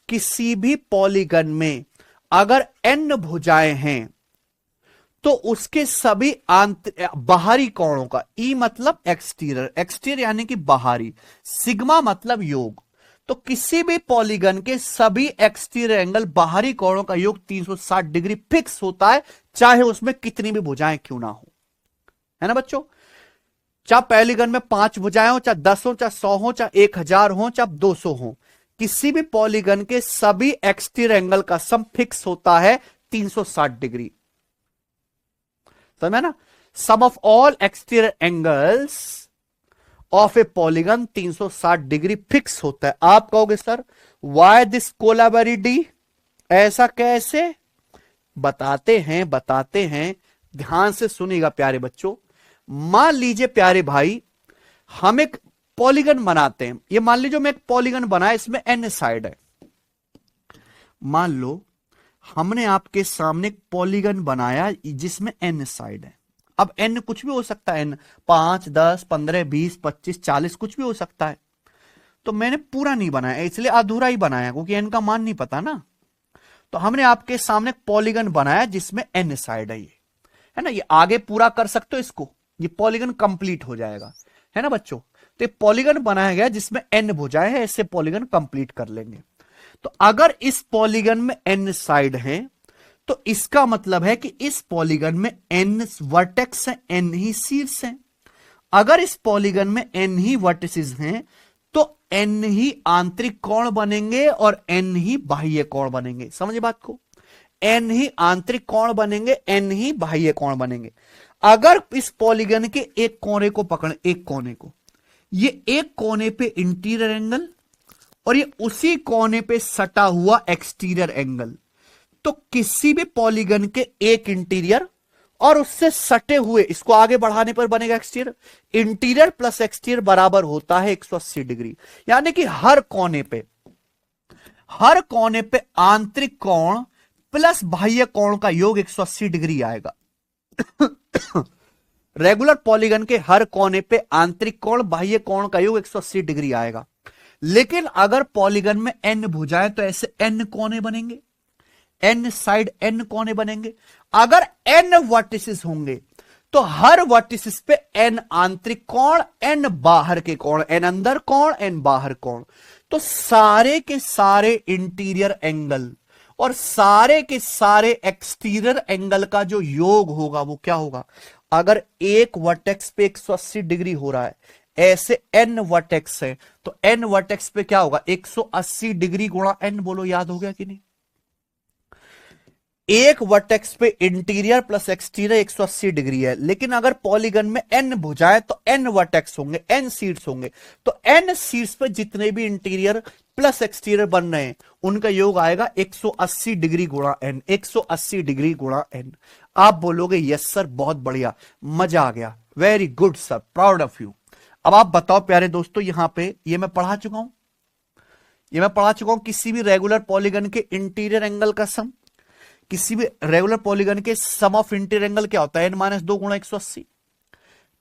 किसी भी पॉलीगन में अगर n भुजाएं हैं तो उसके सभी बाहरी कोणों का, ई मतलब एक्सटीरियर, एक्सटीरियर यानी कि बाहरी, सिग्मा मतलब योग, तो किसी भी पॉलीगन के सभी एक्सटीरियर एंगल, बाहरी कोणों का योग 360 डिग्री फिक्स होता है, चाहे उसमें कितनी भी भुजाएं क्यों ना हो, है ना बच्चों। चाहे पॉलीगन में 5 भुजाएं हो, चाहे 10 हो, चाहे 100 हो, चाहे 1000 हो, चाहे 200 हो, किसी भी पॉलीगन के सभी एक्सटीरियर एंगल का सम फिक्स होता है 360 डिग्री। समझ ना? Sum of all exterior angles of a polygon 360 degree fix होता है। आप कहोगे सर वाई दिस कोलाबेरिटी, ऐसा कैसे? बताते हैं, ध्यान से सुनिएगा प्यारे बच्चों। मान लीजिए प्यारे भाई, हम एक पॉलीगन बनाते हैं। ये मान लीजिए मैं एक पॉलीगन बनाया, इसमें n साइड है। मान लो हमने आपके सामने एक पॉलीगन बनाया जिसमें n साइड है। अब n कुछ भी हो सकता है, n 5, 10, 15, 20, 25, 40 कुछ भी हो सकता है। तो मैंने पूरा नहीं बनाया, इसलिए अधूरा ही बनाया, क्योंकि एन का मान नहीं पता ना। तो हमने आपके सामने पॉलीगन बनाया जिसमें एन साइड है, ये है ना, ये आगे पूरा कर सकते हो इसको, ये पॉलीगन कंप्लीट हो जाएगा, है ना बच्चों। तो ये पॉलीगन बनाया गया जिसमें एन भुजाएं है, ऐसे पॉलीगन कंप्लीट कर लेंगे। तो अगर इस पॉलीगन में एन साइड है तो इसका मतलब है कि इस पॉलीगन में एन वर्टेक्स है, एन ही शीर्ष है। अगर इस पॉलीगन में एन ही वर्टिसेस हैं तो एन ही आंतरिक कोण बनेंगे और एन ही बाह्य कोण बनेंगे। समझे बात को, एन ही आंतरिक कोण बनेंगे, एन ही बाह्य कोण बनेंगे। अगर इस पॉलीगन के एक कोने को पकड़, एक कोने को, ये एक कोने पे इंटीरियर एंगल और ये उसी कोने पे सटा हुआ एक्सटीरियर एंगल, तो किसी भी पॉलीगन के एक इंटीरियर और उससे सटे हुए, इसको आगे बढ़ाने पर बनेगा एक्सटीरियर, इंटीरियर प्लस एक्सटीरियर बराबर होता है 180 डिग्री। यानी कि हर कोने पे आंतरिक कोण प्लस बाह्य कोण का योग 180 डिग्री आएगा। रेगुलर पॉलीगन के हर कोने पे आंतरिक कोण बाह्य कोण का योग 180 डिग्री आएगा। लेकिन अगर पॉलीगन में एन भुजाएं तो ऐसे एन कोने बनेंगे, एन साइड एन कोने बनेंगे। अगर एन वर्टिसेस होंगे तो हर वर्टिसेस पे एन आंतरिक कोण, एन बाहर के कोण, एन अंदर कोण, एन बाहर कोण। तो सारे के सारे इंटीरियर एंगल और सारे के सारे एक्सटीरियर एंगल का जो योग होगा वो क्या होगा। अगर एक वर्टेक्स पे 180 डिग्री हो रहा है, ऐसे एन वर्टेक्स है, तो एन वर्टेक्स पे क्या होगा 180 डिग्री गुणा एन। बोलो याद हो गया कि नहीं। एक वर्टेक्स पे इंटीरियर प्लस एक्सटीरियर 180 डिग्री है, लेकिन अगर पॉलीगन में एन भुजाएं तो एन वर्टेक्स होंगे, एन शीट्स होंगे। तो एन शीट्स पे जितने भी इंटीरियर प्लस एक्सटीरियर बन रहे हैं उनका योग आएगा 180 डिग्री गुणा एन, 180 डिग्री गुणा एन। आप बोलोगे यस सर, बहुत बढ़िया, मजा आ गया, very good sir, proud of you. अब आप बताओ प्यारे दोस्तों, यहां पे ये मैं पढ़ा चुका हूं, किसी भी रेगुलर पॉलीगन के इंटीरियर एंगल का सम, किसी भी रेगुलर पॉलीगन के सम ऑफ इंटीरियर एंगल क्या होता है, n-2 गुणा 180।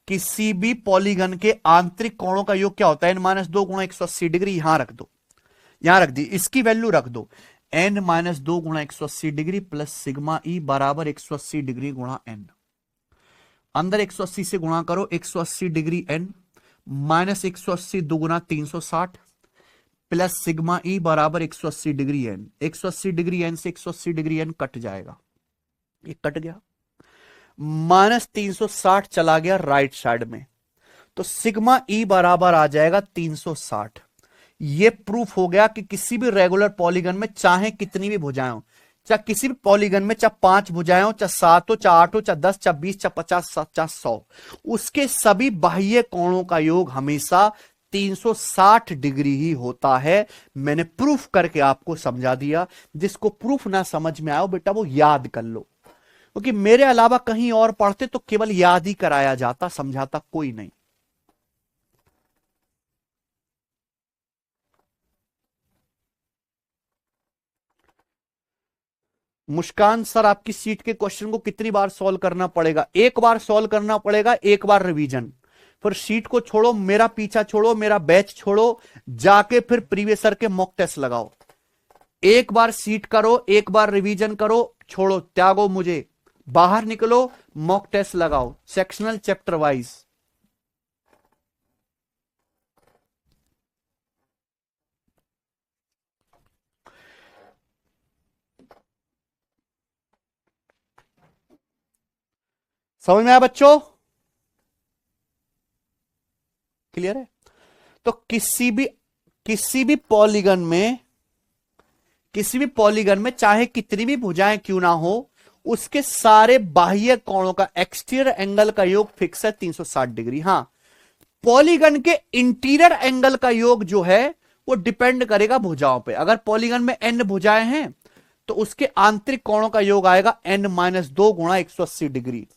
किसी भी पॉलीगन के आंतरिक कोणों का योग क्या होता है, n-2 गुणा 180 डिग्री। यहां रख दो, यहां रख दी, इसकी वैल्यू रख दो, n-2 गुणा 180 डिग्री प्लस सिग्मा ई बराबर 180 डिग्री गुणा एन। अंदर 180 से गुणा करो, 180 डिग्री एन माइनस 180 दुगुना 360 प्लस सिग्मा ई बराबर 180 डिग्री एन। 180 डिग्री एन से 180 डिग्री एन कट जाएगा, ये कट गया, माइनस 360 चला गया राइट साइड में, तो सिग्मा ई बराबर आ जाएगा 360। ये प्रूफ हो गया कि किसी भी रेगुलर पॉलीगन में चाहे कितनी भी भुजाएं हो, चाहे किसी भी पॉलीगन में चाहे 5 भुजाएं हो, चाहे 7 हो, चाहे 8 हो, चाहे 10, चाहे 20, चाहे 50, चाहे 100, उसके सभी बाह्य कोणों का योग हमेशा 360 डिग्री ही होता है। मैंने प्रूफ करके आपको समझा दिया। जिसको प्रूफ ना समझ में आया बेटा वो याद कर लो, क्योंकि मेरे अलावा कहीं और पढ़ते तो केवल याद ही कराया जाता, समझाता कोई नहीं। मुस्कान सर, आपकी सीट के क्वेश्चन को कितनी बार सॉल्व करना पड़ेगा? एक बार सॉल्व करना पड़ेगा, एक बार रिवीजन, फिर सीट को छोड़ो, मेरा पीछा छोड़ो, मेरा बैच छोड़ो, जाके फिर प्रीवियस सर के मॉक टेस्ट लगाओ। एक बार सीट करो, एक बार रिवीजन करो, छोड़ो, त्यागो मुझे, बाहर निकलो, मॉक टेस्ट लगाओ, सेक्शनल चैप्टर वाइज। समझ में आया बच्चों? क्लियर है? तो किसी भी पॉलीगन में चाहे कितनी भी भुजाएं क्यों ना हो, उसके सारे बाह्य कोणों का एक्सटीरियर एंगल का योग फिक्स है 360 डिग्री। हां, पॉलीगन के इंटीरियर एंगल का योग जो है वो डिपेंड करेगा भुजाओं पे। अगर पॉलीगन में एन भुजाएं हैं तो उसके आंतरिक कोणों का योग आएगा n-2 गुणा 180 डिग्री।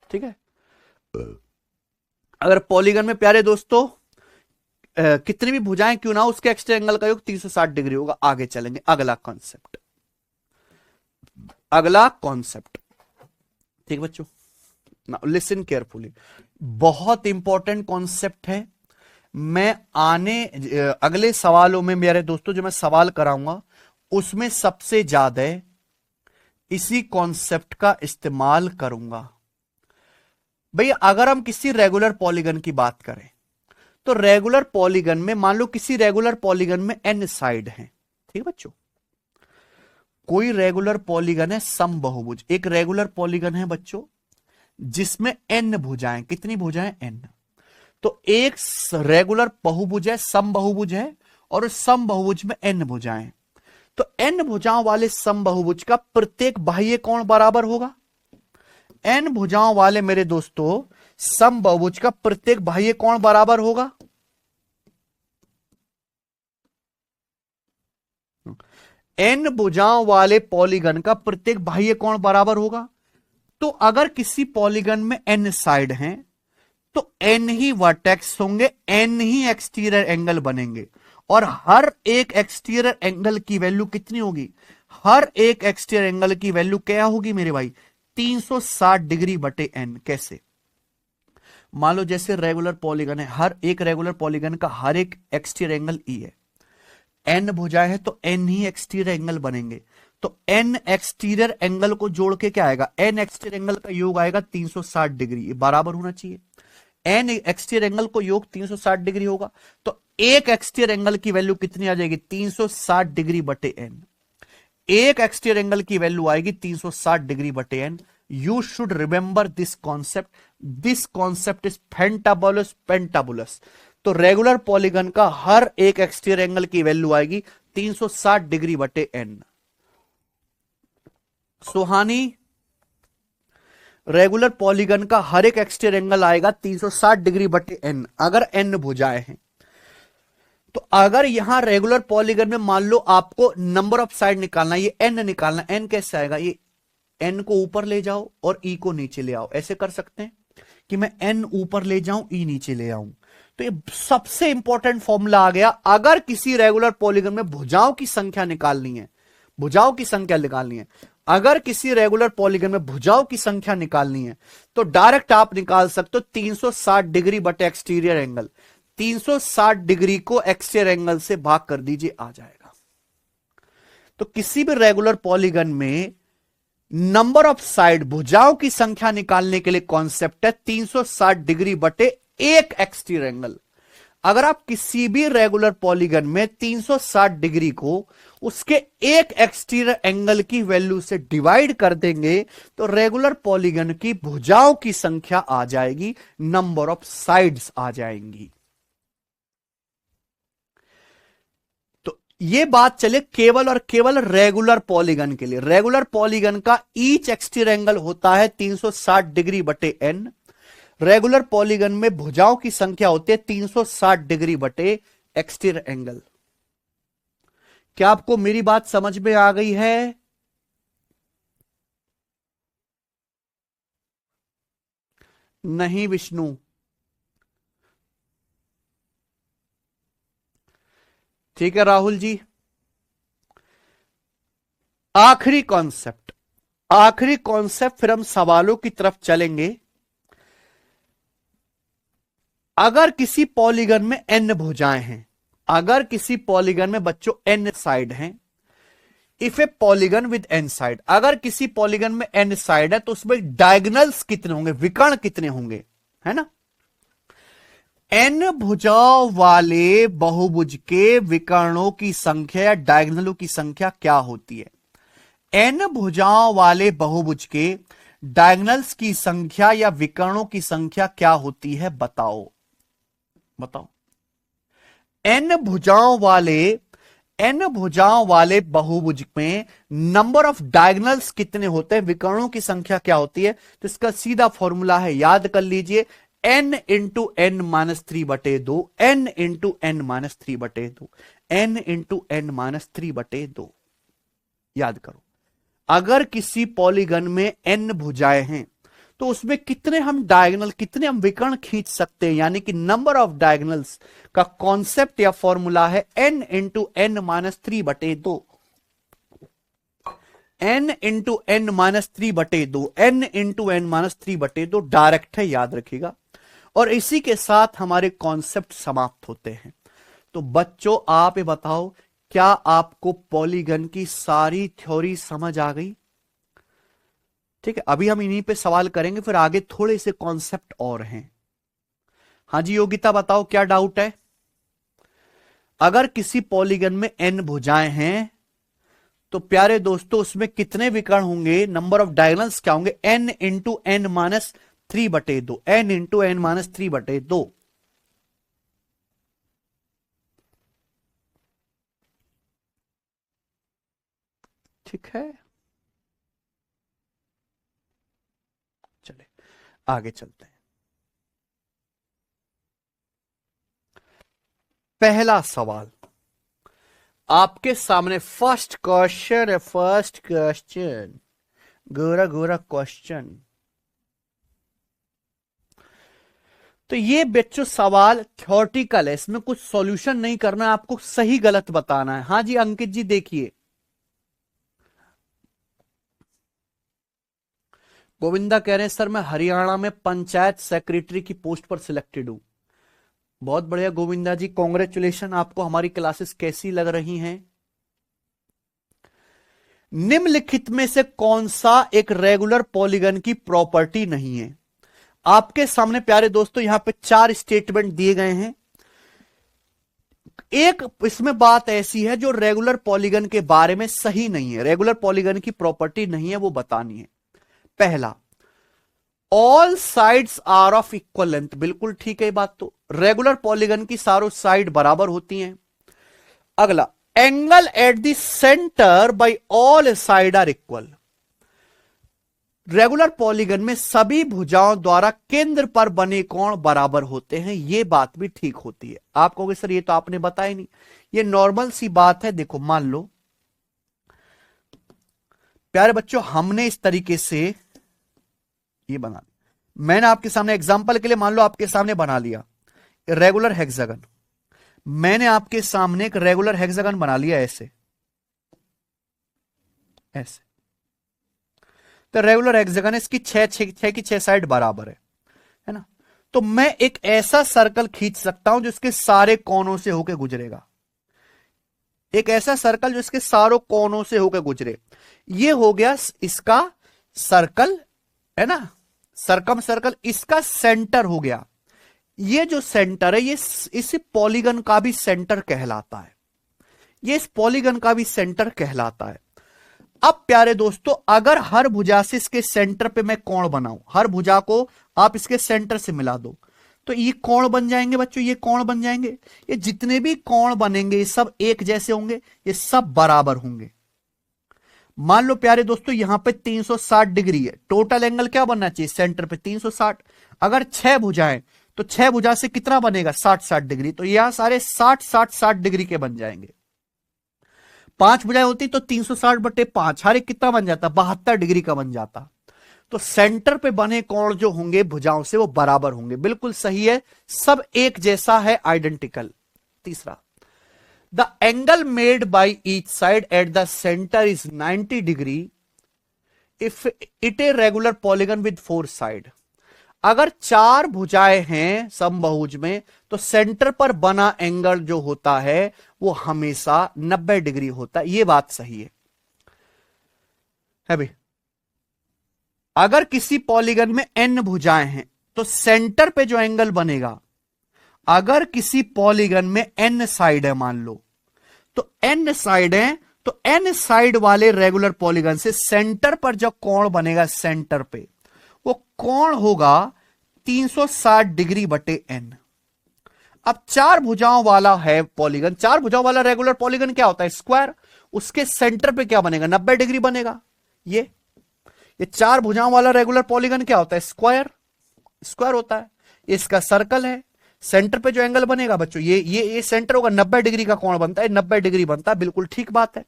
ठीक है? अगर पॉलीगन में प्यारे दोस्तों कितनी भी भुजाएं क्यों ना हो, उसके एक्सटीरियर एंगल का योग 360 डिग्री होगा। आगे चलेंगे, अगला कॉन्सेप्ट। ठीक बच्चों, लिसन केयरफुली, बहुत इंपॉर्टेंट कॉन्सेप्ट है। मैं अगले सवालों में मेरे दोस्तों जो मैं सवाल कराऊंगा उसमें सबसे ज्यादा इसी कॉन्सेप्ट का इस्तेमाल करूंगा। भैया अगर हम किसी रेगुलर पॉलीगन की बात करें तो रेगुलर पॉलीगन में मान लो किसी रेगुलर पॉलीगन में n साइड हैं, ठीक है बच्चों। कोई रेगुलर पॉलीगन है समबाहुभुज, एक रेगुलर पॉलीगन है बच्चों जिसमें n भुजाएं, कितनी भुजाएं n। तो एक रेगुलर बहुभुज है, समबाहुभुज है, और उस समबाहुभुज में n भुजाएं। तो n भुजाओं वाले समबाहुभुज का प्रत्येक बाह्य कोण बराबर होगा। n भुजाओं वाले मेरे दोस्तों समबाहुभुज का प्रत्येक बाह्य कोण बराबर होगा। n भुजाओं वाले पॉलीगन का प्रत्येक बाह्य कोण बराबर होगा। तो अगर किसी पॉलीगन में n साइड हैं तो n ही वर्टेक्स होंगे, n ही एक्सटीरियर एंगल बनेंगे, और हर एक एक्सटीरियर एंगल की वैल्यू कितनी होगी? हर एक एक्सटीरियर एंगल की वैल्यू क्या होगी मेरे भाई? 360 डिग्री बटे n। कैसे? मान लो जैसे रेगुलर पॉलीगन है, हर एक रेगुलर पॉलीगन का हर एक एक्सटीरियर एंगल e है, n भुजाएं है तो n ही एक्सटीरियर एंगल बनेंगे। तो n एक्सटीरियर एंगल को जोड़ के क्या आएगा? n एक्सटीरियर एंगल का योग आएगा 360 डिग्री, ये बराबर होना चाहिए। n एक्सटीरियर एंगल को योग 360 डिग्री होगा, तो एक एक्सटीरियर एंगल की वैल्यू कितनी आ जाएगी? 360 डिग्री बटे n। एक एक्सटीरियर एंगल की वैल्यू आएगी 360 डिग्री बटे n। You should remember this concept, this concept is fantabulous pentabulous. तो रेगुलर पॉलीगन का हर एक एक्सटीरियर एंगल की वैल्यू आएगी 360 डिग्री बटे n। सुहानी, रेगुलर पॉलीगन का हर एक एक्सटीरियर एंगल आएगा 360 डिग्री बटे n अगर n भुजाएं हैं। तो अगर यहां रेगुलर पॉलीगन में मान लो आपको नंबर ऑफ साइड निकालना, ये n निकालना, n कैसे आएगा? ये n को ऊपर ले जाओ और e को नीचे ले आओ, ऐसे कर सकते हैं कि मैं n ऊपर ले जाऊं e नीचे ले आऊं। तो ये सबसे इंपॉर्टेंट फॉर्मूला आ गया। अगर किसी रेगुलर पॉलीगन में भुजाओं की संख्या निकालनी है, भुजाओं की संख्या निकालनी है, अगर किसी रेगुलर पॉलीगन में भुजाओं की संख्या निकालनी है तो डायरेक्ट आप निकाल सकते हो 360 डिग्री बटे एक्सटीरियर एंगल। 360 डिग्री को एक्सटीरियर एंगल से भाग कर दीजिए, आ जाएगा। तो किसी भी रेगुलर पॉलीगन में नंबर ऑफ साइड, भुजाओं की संख्या निकालने के लिए कॉन्सेप्ट है 360 डिग्री बटे एक एक्सटीरियर एंगल। अगर आप किसी भी रेगुलर पॉलीगन में 360 डिग्री को उसके एक एक्सटीरियर एंगल की वैल्यू से डिवाइड कर देंगे तो रेगुलर पॉलीगन की भुजाओं की संख्या आ जाएगी, नंबर ऑफ साइड्स आ जाएंगी। तो यह बात चले केवल और केवल रेगुलर पॉलीगन के लिए। रेगुलर पॉलीगन का ईच एक्सटीरियर एंगल होता है 360 डिग्री बटे n। रेगुलर पॉलीगन में भुजाओं की संख्या होती है 360 डिग्री बटे एक्सटीरियर एंगल। क्या आपको मेरी बात समझ में आ गई है? नहीं विष्णु? ठीक है राहुल जी। आखिरी कॉन्सेप्ट, आखिरी कॉन्सेप्ट, फिर हम सवालों की तरफ चलेंगे। अगर किसी पॉलीगन में n भुजाएं हैं, अगर किसी पॉलीगन में बच्चों n साइड हैं, if A polygon with n side, अगर किसी पॉलीगन में n साइड है तो उसमें डायगोनल्स कितने होंगे, विकर्ण कितने होंगे, है ना? n भुजाओं वाले बहुभुज के विकर्णों की संख्या या डायगोनलों की संख्या क्या होती है? n भुजाओं वाले बहुभुज के डायगोनल्स की संख्या या विकर्णों की संख्या क्या होती है? बताओ बताओ। n भुजाओं वाले बहुभुज में नंबर ऑफ डायगोनल्स कितने होते हैं, विकर्णों की संख्या क्या होती है? तो इसका सीधा फॉर्मूला है, याद कर लीजिए, n इंटू n माइनस 3 बटे 2, n इंटू n माइनस 3 बटे 2, n इंटू n माइनस 3 बटे 2। याद करो, अगर किसी पॉलीगन में n भुजाएं हैं तो उसमें कितने हम डायगोनल, कितने हम विकर्ण खींच सकते हैं, यानी कि नंबर ऑफ डायगोनल्स का कॉन्सेप्ट या फॉर्मूला है n इंटू n माइनस 3 बटे 2। n into n minus 3/2, n into n minus 3/2 direct है, याद रखिएगा। और इसी के साथ हमारे कॉन्सेप्ट समाप्त होते हैं। तो बच्चों आप ये बताओ, क्या आपको पॉलीगन की सारी थ्योरी समझ आ गई? ठीक है, अभी हम इन्हीं पे सवाल करेंगे, फिर आगे थोड़े से कॉन्सेप्ट और हैं। हाँ जी योगिता बताओ, क्या डाउट है? अगर किसी पॉलीगन में n भुजाएं हैं तो प्यारे दोस्तों उसमें कितने विकर्ण होंगे, नंबर ऑफ डायगोनल्स क्या होंगे? n into n minus 3/2, n into n minus 3/2। ठीक है, चले आगे चलते हैं। पहला सवाल आपके सामने, फर्स्ट क्वेश्चन है, first question, Gora Gora question. तो ये बच्चों सवाल थ्योरेटिकल है, इसमें कुछ सॉल्यूशन नहीं करना है, आपको सही गलत बताना है। हाँ जी अंकित जी देखिए, गोविंदा कह रहे हैं सर मैं हरियाणा में पंचायत सेक्रेटरी की पोस्ट पर सिलेक्टेड हूं। बहुत बढ़िया गोविंदा जी, कॉन्ग्रेचुलेशन। आपको हमारी क्लासेस कैसी लग रही हैं? निम्नलिखित में से कौन सा एक रेगुलर पॉलीगन की प्रॉपर्टी नहीं है? आपके सामने प्यारे दोस्तों यहां पे 4 स्टेटमेंट दिए गए हैं। एक इसमें बात ऐसी है जो रेगुलर पॉलीगन के बारे में सही नहीं है, रेगुलर पॉलीगन की प्रॉपर्टी नहीं है, वो बतानी है। पहला, all sides are of equal length, बिल्कुल ठीक है बात, तो रेगुलर पॉलीगन की सारों साइड बराबर होती हैं। अगला, angle at the centre by all side are equal, regular polygon में सभी भुजाओं द्वारा केंद्र पर बने कोण बराबर होते हैं, यह बात भी ठीक होती है। आप कहोगे सर ये तो आपने बताया नहीं, ये नॉर्मल सी बात है। देखो मान लो प्यारे बच्चों, हमने इस तरीके से ये बना, मैंने आपके सामने एग्जांपल के लिए मान लो आपके सामने बना लिया रेगुलर हेक्सागन, मैंने आपके सामने एक रेगुलर हेक्सागन बना लिया ऐसे ऐसे, तो रेगुलर हेक्सागन, इसकी छह की 6 साइड बराबर है ना। तो मैं एक ऐसा सर्कल खींच सकता हूं जो इसके सारे कोनों से होकर गुजरेगा, एक ऐसा सर्कल जो इसके सारों कोनों से होकर गुजरे। ये हो गया इसका सर्कल, है ना, सर्कम सर्कल, इसका सेंटर हो गया। ये जो सेंटर है ये इस पॉलीगन का भी सेंटर कहलाता है, ये इस पॉलीगन का भी सेंटर कहलाता है। अब प्यारे दोस्तों, अगर हर भुजा से इसके सेंटर पे मैं कोण बनाऊं, हर भुजा को आप इसके सेंटर से मिला दो, तो ये कोण बन जाएंगे बच्चों, ये कोण बन जाएंगे। ये जितने भी कोण बनेंगे ये सब एक जैसे होंगे, ये सब बराबर होंगे। मान लो प्यारे दोस्तों यहां पे 360 डिग्री है, टोटल एंगल क्या बनना चाहिए सेंटर पे 360। अगर 6 भुजाएं तो 6 भुजा से कितना बनेगा 60-60 डिग्री, तो यहां सारे 60-60-60 डिग्री के बन जाएंगे। 5 भुजाएं होती तो 360/5, हर एक कितना बन जाता 72 डिग्री का बन जाता। तो सेंटर पे बने कोण जो होंगे भुजाओं से वो बराबर होंगे, बिल्कुल सही है, सब एक जैसा है, आइडेंटिकल। तीसरा, the angle made by each side eight the centre is 90 degree if it a regular polygon with 4 side. अगर 4 भुजाएं हैं समबाहुज में तो सेंटर पर बना एंगल जो होता है वो हमेशा 90 डिग्री होता है, यह बात सही है भाई। अगर किसी पॉलीगन में n भुजाएं हैं तो सेंटर पे जो एंगल बनेगा, अगर किसी पॉलीगन में n साइड है मान लो, तो n साइड है, तो n साइड वाले रेगुलर पॉलीगन से सेंटर पर जो कोण बनेगा सेंटर पे, वो कोण होगा 360 डिग्री बटे n। अब 4 भुजाओं वाला है पॉलीगन, 4 भुजाओं वाला रेगुलर पॉलीगन क्या होता है स्क्वायर, उसके सेंटर पे क्या बनेगा 90 डिग्री बनेगा। ये 4 भुजाओं वाला रेगुलर पॉलीगन क्या होता है स्क्वायर, स्क्वायर होता है। इसका सर्कल है, सेंटर पे जो एंगल बनेगा बच्चों ये सेंटर होगा, 90 डिग्री का कोण बनता है, 90 डिग्री बनता है, बिल्कुल ठीक बात है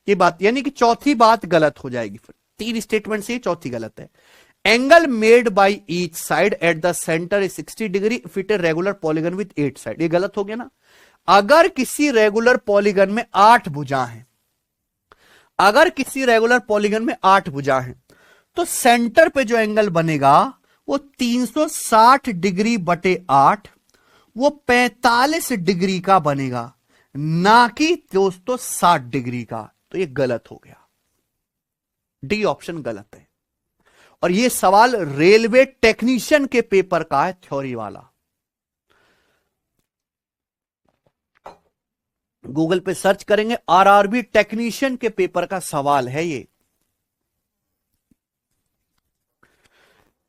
ये बात। यानी कि चौथी बात गलत हो जाएगी, फिर 3 स्टेटमेंट से चौथी गलत है। Angle made by each side eight the centre is 60 degree if it a regular polygon with 8 side, ये गलत हो गया ना। अगर किसी रेगुलर पॉलीगन में 8 भुजा हैं, अगर किसी रेगुलर पॉलीगन में 8 भुजा हैं तो सेंटर पे जो एंगल बनेगा वो 360 डिग्री बटे 8, वो 45 डिग्री का बनेगा, ना कि दोस्तों 60 डिग्री का। तो ये गलत हो गया, डी ऑप्शन गलत है। और ये सवाल रेलवे टेक्नीशियन के पेपर का है, थ्योरी वाला। गूगल पे सर्च करेंगे, आरआरबी टेक्नीशियन के पेपर का सवाल है ये,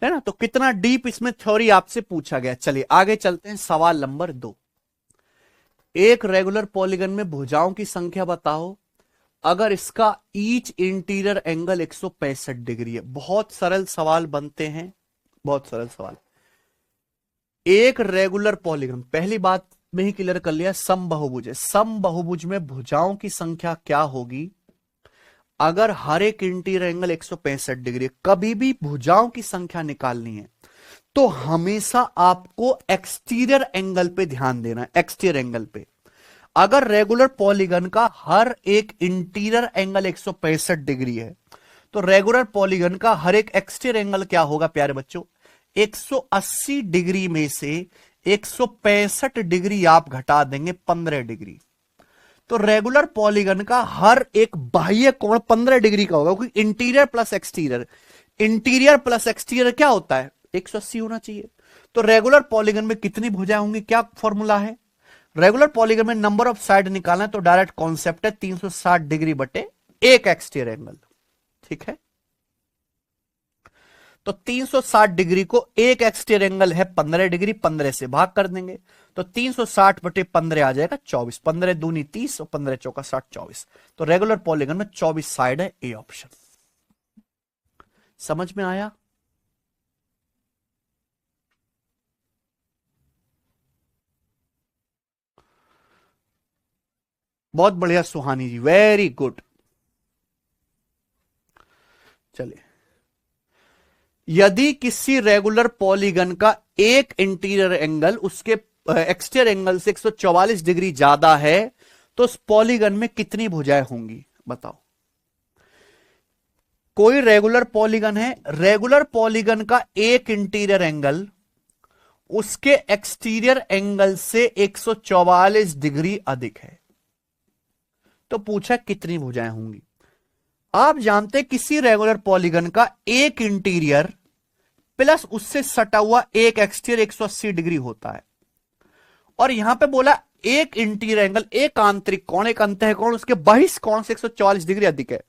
है ना। तो कितना डीप इसमें थ्योरी आपसे पूछा गया। चलिए आगे चलते हैं, सवाल नंबर 2। एक रेगुलर पॉलीगन में भुजाओं की संख्या बताओ अगर इसका ईच इंटीरियर एंगल 165 डिग्री है। बहुत सरल सवाल बनते हैं, बहुत सरल सवाल। एक रेगुलर पॉलीगन, पहली बात में ही क्लियर कर लिया, समबाहुभुज है। समबाहुभुज में भुजाओं की संख्या क्या होगी अगर हर एक इंटीरियर एंगल 165 डिग्री। कभी भी भुजाओं की संख्या निकालनी है तो हमेशा आपको एक्सटीरियर एंगल पे ध्यान देना है, एक्सटीरियर एंगल पे। अगर रेगुलर पॉलीगन का हर एक इंटीरियर एंगल 165 डिग्री है तो रेगुलर पॉलीगन का हर एक एक्सटीरियर एंगल क्या होगा प्यारे बच्चों, 180 डिग्री में से 165 डिग्री आप घटा देंगे 15 डिग्री। तो रेगुलर पॉलीगन का हर एक बाह्य कोण 15 डिग्री का होगा, क्योंकि interior plus exterior, interior plus exterior क्या होता है, 180 होना चाहिए। तो रेगुलर पॉलीगन में कितनी भुजाएं होंगी, क्या फॉर्मूला है, रेगुलर पॉलीगन में नंबर ऑफ साइड निकालना है तो डायरेक्ट कॉन्सेप्ट है 360 डिग्री बटे एक एक्सटीरियर एंगल, ठीक है। तो 360 डिग्री को एक एक्सटीरियर एंगल है 15 डिग्री, 15 से भाग कर देंगे तो 360 बटे 15 आ जाएगा 24, 15 दूनी 30 और 15 चौका 60, 24। तो रेगुलर पॉलीगन में 24 साइड है, ए ऑप्शन। समझ में आया। बहुत बढ़िया सुहानी जी, वेरी गुड। चलिए, यदि किसी रेगुलर पॉलीगन का एक इंटीरियर एंगल उसके एक्सटीरियर एंगल से 144 डिग्री ज्यादा है तो उस पॉलीगन में कितनी भुजाएं होंगी बताओ। कोई रेगुलर पॉलीगन है, रेगुलर पॉलीगन का एक इंटीरियर एंगल उसके एक्सटीरियर एंगल से 144 डिग्री अधिक है, तो पूछा कितनी भुजाएं होंगी। आप जानते किसी रेगुलर पॉलीगन का एक इंटीरियर प्लस उससे सटा हुआ एक एक्सटीरियर 180 डिग्री होता है, और यहां पे बोला एक इंटीरियर एंगल, एक आंतरिक कोण, एक अंतः कोण उसके बहिष्ठ कोण से 144 डिग्री अधिक है।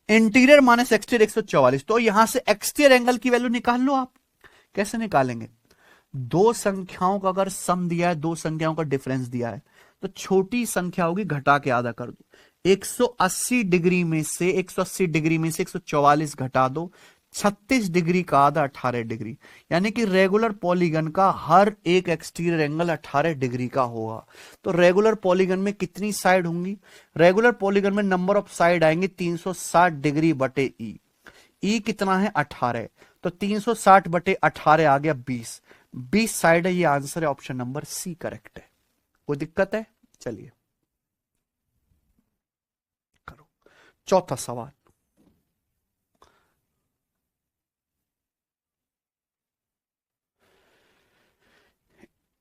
इंटीरियर माइनस एक्सटीरियर 144, तो यहां से एक्सटीरियर एंगल की वैल्यू निकाल लो आप। कैसे निकालेंगे, दो संख्याओं का अगर सम दिया है, दो संख्याओं का डिफरेंस दिया है, तो छोटी संख्या होगी घटा के आधा कर दो। 180 डिग्री में से 180 डिग्री में से 144 घटा दो, 36 डिग्री का आधा 18 डिग्री, यानी कि रेगुलर पॉलीगन का हर एक एक्सटीरियर एंगल 18 डिग्री का होगा। तो रेगुलर पॉलीगन में कितनी साइड होंगी, रेगुलर पॉलीगन में नंबर ऑफ साइड आएंगे 360 डिग्री बटे ई। ई कितना है 18, तो 360 बटे 18 आ गया 20, 20 साइड है। ये आंसर है, ऑप्शन नंबर सी करेक्ट है। कोई दिक्कत है, चलिए करो चौथा सवाल।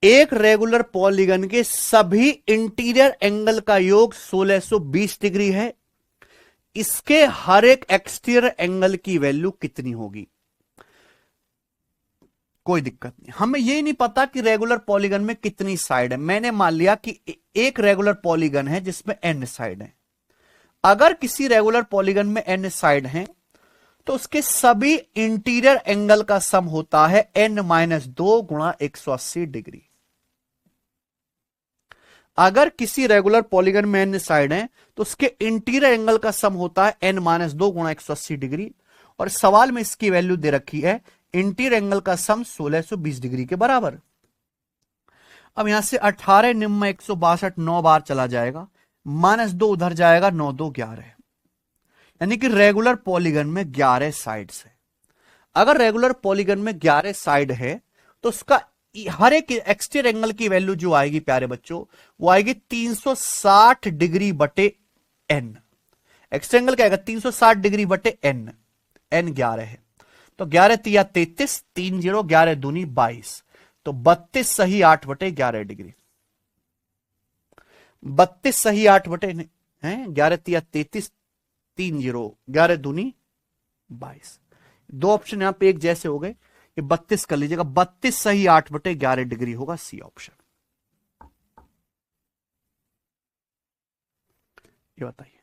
एक रेगुलर पॉलीगन के सभी इंटीरियर एंगल का योग 1620 डिग्री है, इसके हर एक एक्सटीरियर एंगल की वैल्यू कितनी होगी। कोई दिक्कत नहीं, हमें यही नहीं पता कि रेगुलर पॉलीगन में कितनी साइड है। मैंने मान लिया कि एक रेगुलर पॉलीगन है जिसमें n साइड है। अगर किसी रेगुलर पॉलीगन में n साइड है तो उसके सभी इंटीरियर एंगल का सम होता है n-2 गुणा 180 डिग्री। अगर किसी रेगुलर पॉलीगन में n साइड है तो उसके इंटीरियर एंगल का सम होता है n-2 गुणा 180 डिग्री, और सवाल में इसकी वैल्यू दे रखी है इंटीरियर एंगल का सम 1620 डिग्री के बराबर। अब यहां से 18 निम्न 162 9 बार चला जाएगा, -2 उधर जाएगा, 9 2 11, यानी कि रेगुलर पॉलीगन में 11 साइड्स है। अगर रेगुलर पॉलीगन में 11 साइड है तो उसका हर एक एक्सटीरियर एंगल की वैल्यू जो आएगी प्यारे बच्चों, वो आएगी 360 डिग्री बटे n। एक्सट्रा एंगल क्या आएगा 360 डिग्री बटे एन, एन 11 है, तो 11 तिया 33, 3 0, 11 दूनी 22, तो 32 सही 8 बटे 11 डिग्री, 32 सही 8 बटे हैं, 11 तिया 33, 3 0, 11 दूनी 22, दो ऑप्शन यहां पे एक जैसे हो गए, ये 32 कर लीजिएगा, 32 सही 8 बटे 11 डिग्री होगा सी ऑप्शन। ये बताइए,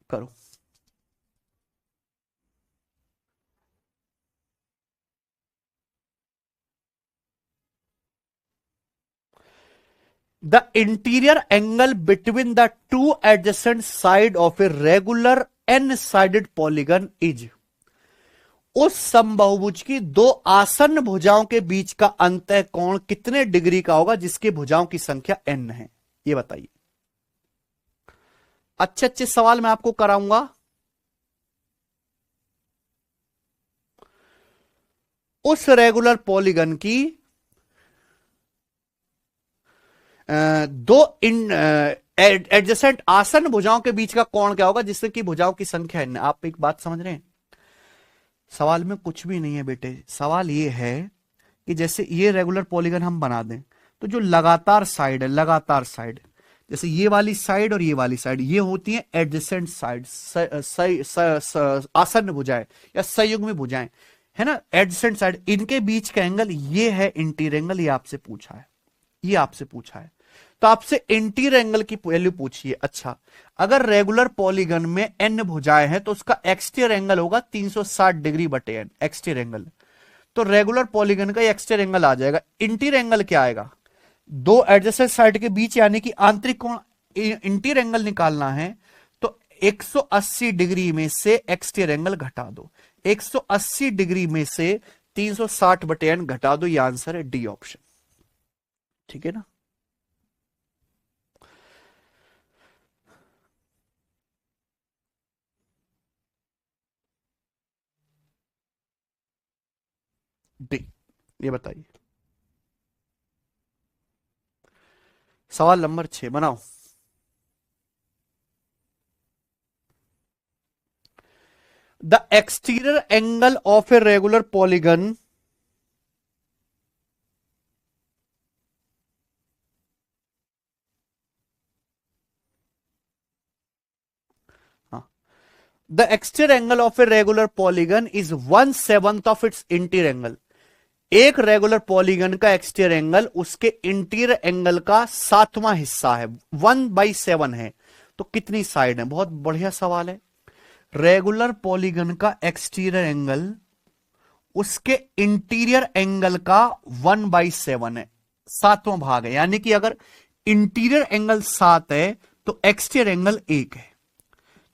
करो। The interior angle between the two adjacent side of a regular n sided polygon is, उस समबाहुभुज की दो आसन्न भुजाओं के बीच का अंतः कोण कितने डिग्री का होगा जिसके भुजाओं की संख्या n है, ये बताइए। अच्छे अच्छे सवाल मैं आपको कराऊंगा। उस रेगुलर पॉलीगन की दो एडजेसेंट आसन्न भुजाओं के बीच का कोण क्या होगा जिससे कि भुजाओं की संख्या n। आप एक बात समझ रहे हैं, सवाल में कुछ भी नहीं है बेटे, सवाल ये है कि जैसे ये रेगुलर पॉलीगन हम बना दें तो जो लगातार साइड है, लगातार साइड, जैसे ये वाली साइड और ये वाली साइड, ये होती है एडजेसेंट साइड, आसन्न भुजाएं या संयुग्मी भुजाएं, है ना, एडजेसेंट साइड, इनके बीच का एंगल ये है इंटीरियर एंगल, ये आपसे पूछा है, ये आपसे पूछा है, तो आपसे इंटीरियर एंगल की वैल्यू पूछिए। अच्छा, अगर रेगुलर पॉलीगन में एन भुजाएं हैं तो उसका एक्सटीरियर एंगल होगा 360 डिग्री बटे एन, एक्सटीरियर एंगल, तो रेगुलर पॉलीगन का एक्सटीरियर एंगल आ जाएगा। इंटीरियर एंगल क्या आएगा, दो एडजेसेंट साइड के बीच यानी कि आंतरिक कोण, इंटीरियर एंगल निकालना है तो 180 डिग्री में से एक्सटीरियर एंगल घटा दो, 180 डिग्री में से 360 बटे एन घटा दो, ये आंसर है डी ऑप्शन, ठीक है ना। डी, ये बताइए। सवाल नंबर 6 बनाओ। The exterior angle of a regular polygon the exterior angle of a regular polygon is 1/7 of its interior angle. एक रेगुलर पॉलीगन का एक्सटीरियर एंगल उसके इंटीरियर एंगल का 7वां हिस्सा है, 1/7 है, तो कितनी साइड है। बहुत बढ़िया सवाल है। रेगुलर पॉलीगन का एक्सटीरियर एंगल उसके इंटीरियर एंगल का 1/7 है, 7वां भाग है, यानी कि अगर इंटीरियर एंगल 7 है तो एक्सटीरियर एंगल 1 है,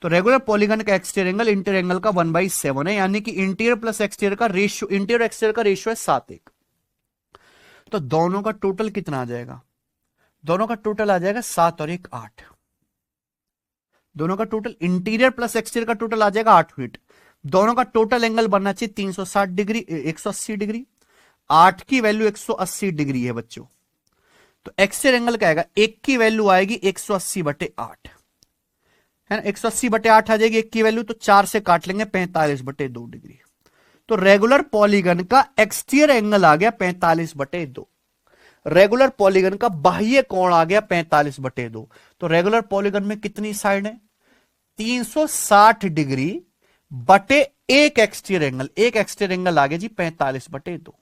तो रेगुलर पॉलीगन का एक्सटीरियर एंगल इंटीरियर एंगल का 1/7 है, यानी कि इंटीरियर प्लस एक्सटीरियर का रेशियो, इंटीरियर एक्सटीरियर का रेशियो है 7:1, तो दोनों का टोटल कितना आ जाएगा, दोनों का टोटल आ जाएगा 7 और 1 8, दोनों का टोटल इंटीरियर प्लस एक्सटीरियर का टोटल आ जाएगा 8 फीट, दोनों का टोटल एंगल बनना चाहिए 360 डिग्री, 180 डिग्री, 8 की वैल्यू 180 डिग्री है बच्चों, तो एक्सटीरियर एंगल क्या आएगा, 1 की वैल्यू आएगी 180 बटे 8 है ना, 180 बटे 8 आ जाएगी 1 की वैल्यू, तो 4 से काट लेंगे 45 बटे 2 डिग्री, तो रेगुलर पॉलीगन का एक्सटीरियर एंगल आ गया 45 बटे 2, रेगुलर पॉलीगन का बाह्य कोण आ गया 45 बटे 2, तो रेगुलर पॉलीगन में कितनी साइड है 360 डिग्री बटे एक एक्सटीरियर एंगल, एक एक्सटीरियर एंगल आ गया जी 45 बटे 2।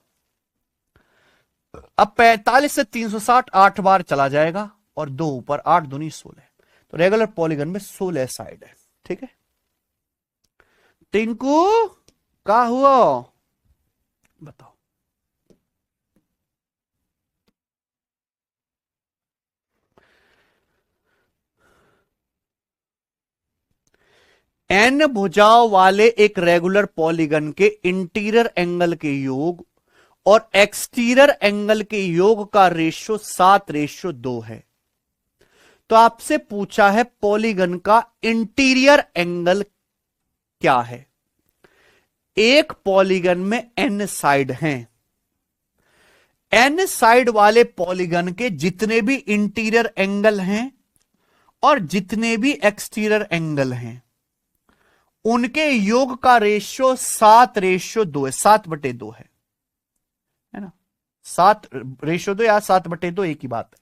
अब 45 से 360 8 बार चला जाएगा और 2 ऊपर, 8 दूनी 16, तो रेगुलर पॉलीगन में 16 साइड है, ठीक है। टिंकू का हुआ बताओ। एन भुजाओं वाले एक रेगुलर पॉलीगन के इंटीरियर एंगल के योग और एक्सटीरियर एंगल के योग का रेशियो 7:2 है, तो आपसे पूछा है पॉलीगन का इंटीरियर एंगल क्या है। एक पॉलीगन में एन साइड हैं, एन साइड वाले पॉलीगन के जितने भी इंटीरियर एंगल हैं और जितने भी एक्सटीरियर एंगल हैं उनके योग का रेशियो 7:2 है, 7/2 है ना, 7:2 या 7/2 एक ही बात है।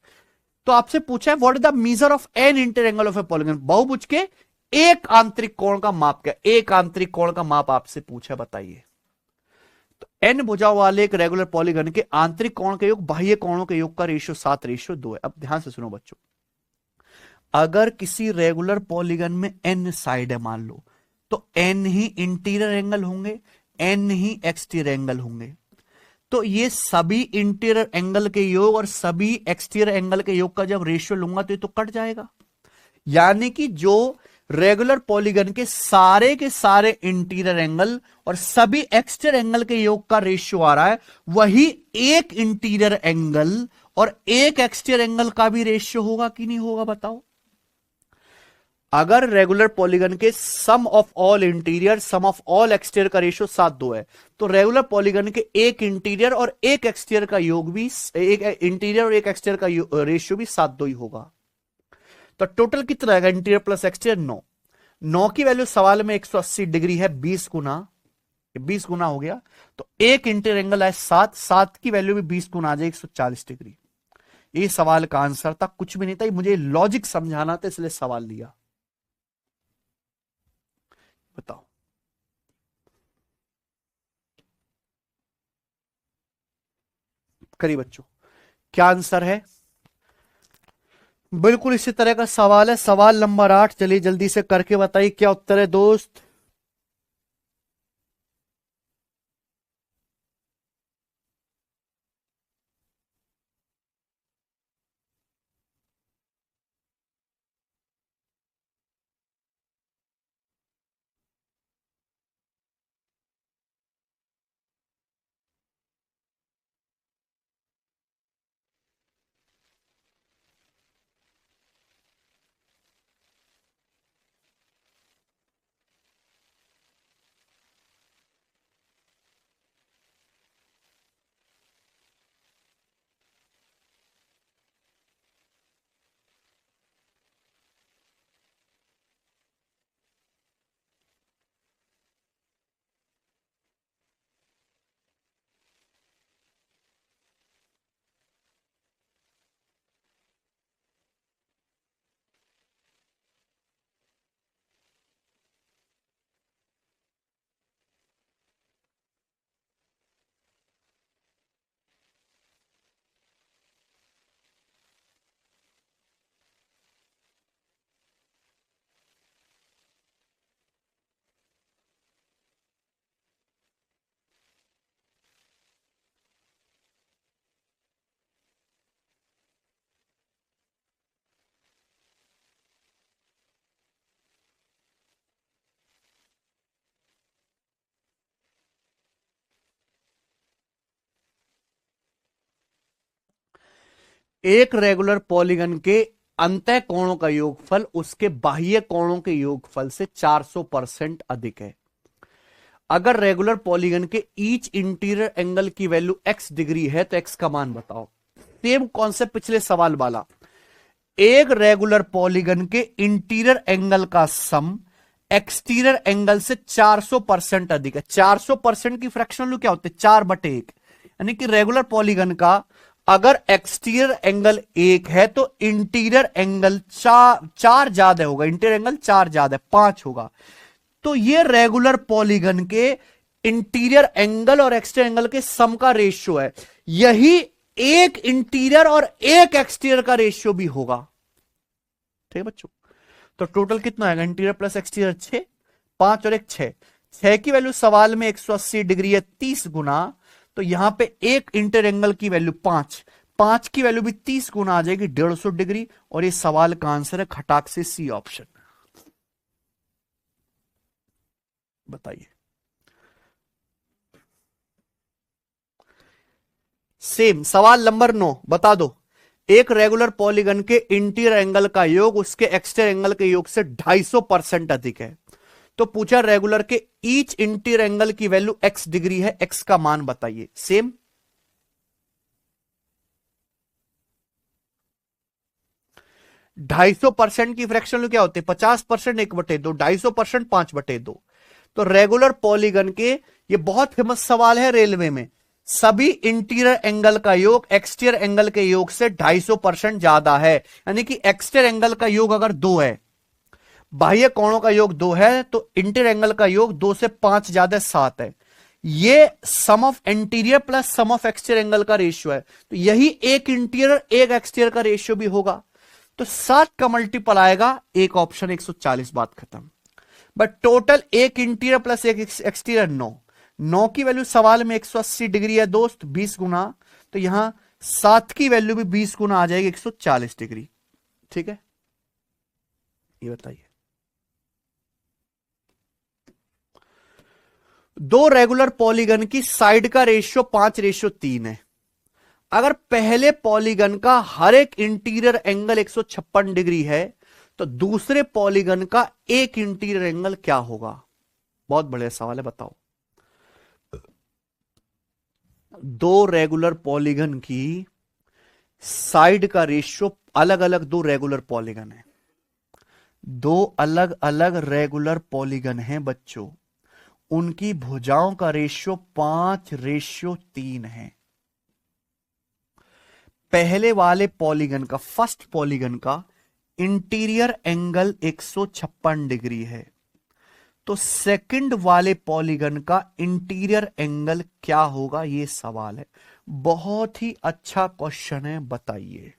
तो आपसे पूछा है what is the measure of an interior angle of a polygon, बहुभुज के एक आंतरिक कोण का माप क्या, एक आंतरिक कोण का माप आपसे पूछा, बताइए। तो एन भुजाओं वाले एक रेगुलर पॉलीगन के आंतरिक कोण के योग बाह्य कोणों के योग का रेशियो 7:2 है। अब ध्यान से सुनो बच्चों, अगर किसी रेगुलर पॉलीगन में एन साइड है मान लो, तो एन ही इंटीरियर एंगल होंगे, एन ही एक्सटीरियर एंगल होंगे। तो ये सभी इंटीरियर एंगल के योग और सभी एक्सटीरियर एंगल के योग का जब रेशियो लूंगा तो ये तो कट जाएगा। यानी कि जो रेगुलर पॉलीगन के सारे इंटीरियर एंगल और सभी एक्सटीरियर एंगल के योग का रेशियो आ रहा है, वही एक इंटीरियर एंगल और एक एक्सटीरियर एंगल का भी रेशियो होगा कि नहीं होगा, बताओ। अगर रेगुलर पॉलीगन के sum of all interior sum of all exterior का रेशियो 7:2 है, तो रेगुलर पॉलीगन के एक इंटीरियर और एक एक्सटीरियर का योग भी, एक इंटीरियर और एक एक्सटीरियर का रेशियो भी 7:2 ही होगा। तो टोटल कितना आएगा, इंटीरियर प्लस एक्सटीरियर 9। 9 की वैल्यू सवाल में 180 डिग्री है, 20 गुना हो गया। तो एक इंटीरियर एंगल है 7, 7 की वैल्यू भी 20 गुना आ जाए 140 डिग्री। ये सवाल का आंसर था, कुछ भी नहीं था, मुझे लॉजिक समझाना था इसलिए सवाल लिया। बताओ करिए बच्चों, क्या आंसर है। बिल्कुल इसी तरह का सवाल है, सवाल नंबर 8, चलिए जल्दी से करके बताइए क्या उत्तर है दोस्त। एक रेगुलर पॉलीगन के अंतः कोणों का योगफल उसके बाह्य कोणों के योगफल से 400% अधिक है। अगर रेगुलर पॉलीगन के ईच इंटीरियर एंगल की वैल्यू x डिग्री है तो x का मान बताओ। सेम कॉन्सेप्ट पिछले सवाल वाला, एक रेगुलर पॉलीगन के इंटीरियर एंगल का सम एक्सटीरियर एंगल से 400% अधिक है। 400% की फ्रैक्शनल वैल्यू क्या होती है, 4/1। यानी कि रेगुलर पॉलीगन का अगर एक्सटीरियर एंगल 1 है तो इंटीरियर एंगल 4 ज्यादा होगा, इंटीरियर एंगल 4 ज्यादा 5 होगा। तो ये रेगुलर पॉलीगन के इंटीरियर एंगल और एक्सटीरियर एंगल के सम का रेशियो है। यही एक इंटीरियर और एक एक्सटीरियर का रेशियो भी होगा। ठीक है बच्चों, तो टोटल कितना आएगा, इंटीरियर प्लस एक्सटीरियर 6, 5 और 1 6। 6 की वैल्यू सवाल में 180 डिग्री है, 30 गुना। तो यहां पे एक इंटीरियर एंगल की वैल्यू 5, 5 की वैल्यू भी 30 गुना आ जाएगी, 150 डिग्री। और ये सवाल का आंसर है खटाक से सी ऑप्शन। बताइए सेम सवाल नंबर 9, बता दो। एक रेगुलर पॉलीगन के इंटीरियर एंगल का योग उसके एक्सटीरियर एंगल के योग से 250% अधिक है। तो पूछा रेगुलर के ईच इंटीरियर एंगल की वैल्यू x डिग्री है, x का मान बताइए। सेम 250% की फ्रैक्शन वैल्यू क्या होती है? 50% 1/2, 250% 5/2। तो रेगुलर पॉलीगन के, ये बहुत फेमस सवाल है रेलवे में, सभी इंटीरियर एंगल का योग एक्सटीरियर एंगल के योग से 250% ज्यादा है। यानी कि एक्सटीरियर एंगल का योग अगर 2 है, बाह्य कोणों का योग 2 है, तो इंटीरियर एंगल का योग 2 से 5 ज्यादा 7 है। ये sum of interior plus sum of exterior angle का रेशियो है। तो यही एक इंटीरियर एक एक्सटीरियर का रेशियो भी होगा। तो 7 का मल्टीपल आएगा, एक ऑप्शन 140, बात खत्म। बट टोटल एक इंटीरियर प्लस एक एक्सटीरियर 9। 9 की वैल्यू सवाल में 180 डिग्री है दोस्त, 20 गुना। तो यहां 7 की वैल्यू भी 20 गुना आ जाएगी, 140 डिग्री। ठीक है, ये बताइए। दो रेगुलर पॉलीगन की साइड का रेशियो 5:3 है। अगर पहले पॉलीगन का हर एक इंटीरियर एंगल 156 डिग्री है, तो दूसरे पॉलीगन का एक इंटीरियर एंगल क्या होगा? बहुत बढ़िया सवाल है, बताओ। दो रेगुलर पॉलीगन की साइड का रेशियो, अलग अलग दो रेगुलर पॉलीगन है, दो अलग अलग रेगुलर पॉलीगन हैं बच्चों, उनकी भुजाओं का रेशियो 5:3 है। पहले वाले पॉलीगन का, फर्स्ट पॉलीगन का इंटीरियर एंगल 156 डिग्री है, तो सेकंड वाले पॉलीगन का इंटीरियर एंगल क्या होगा? यह सवाल है। बहुत ही अच्छा क्वेश्चन है, बताइए।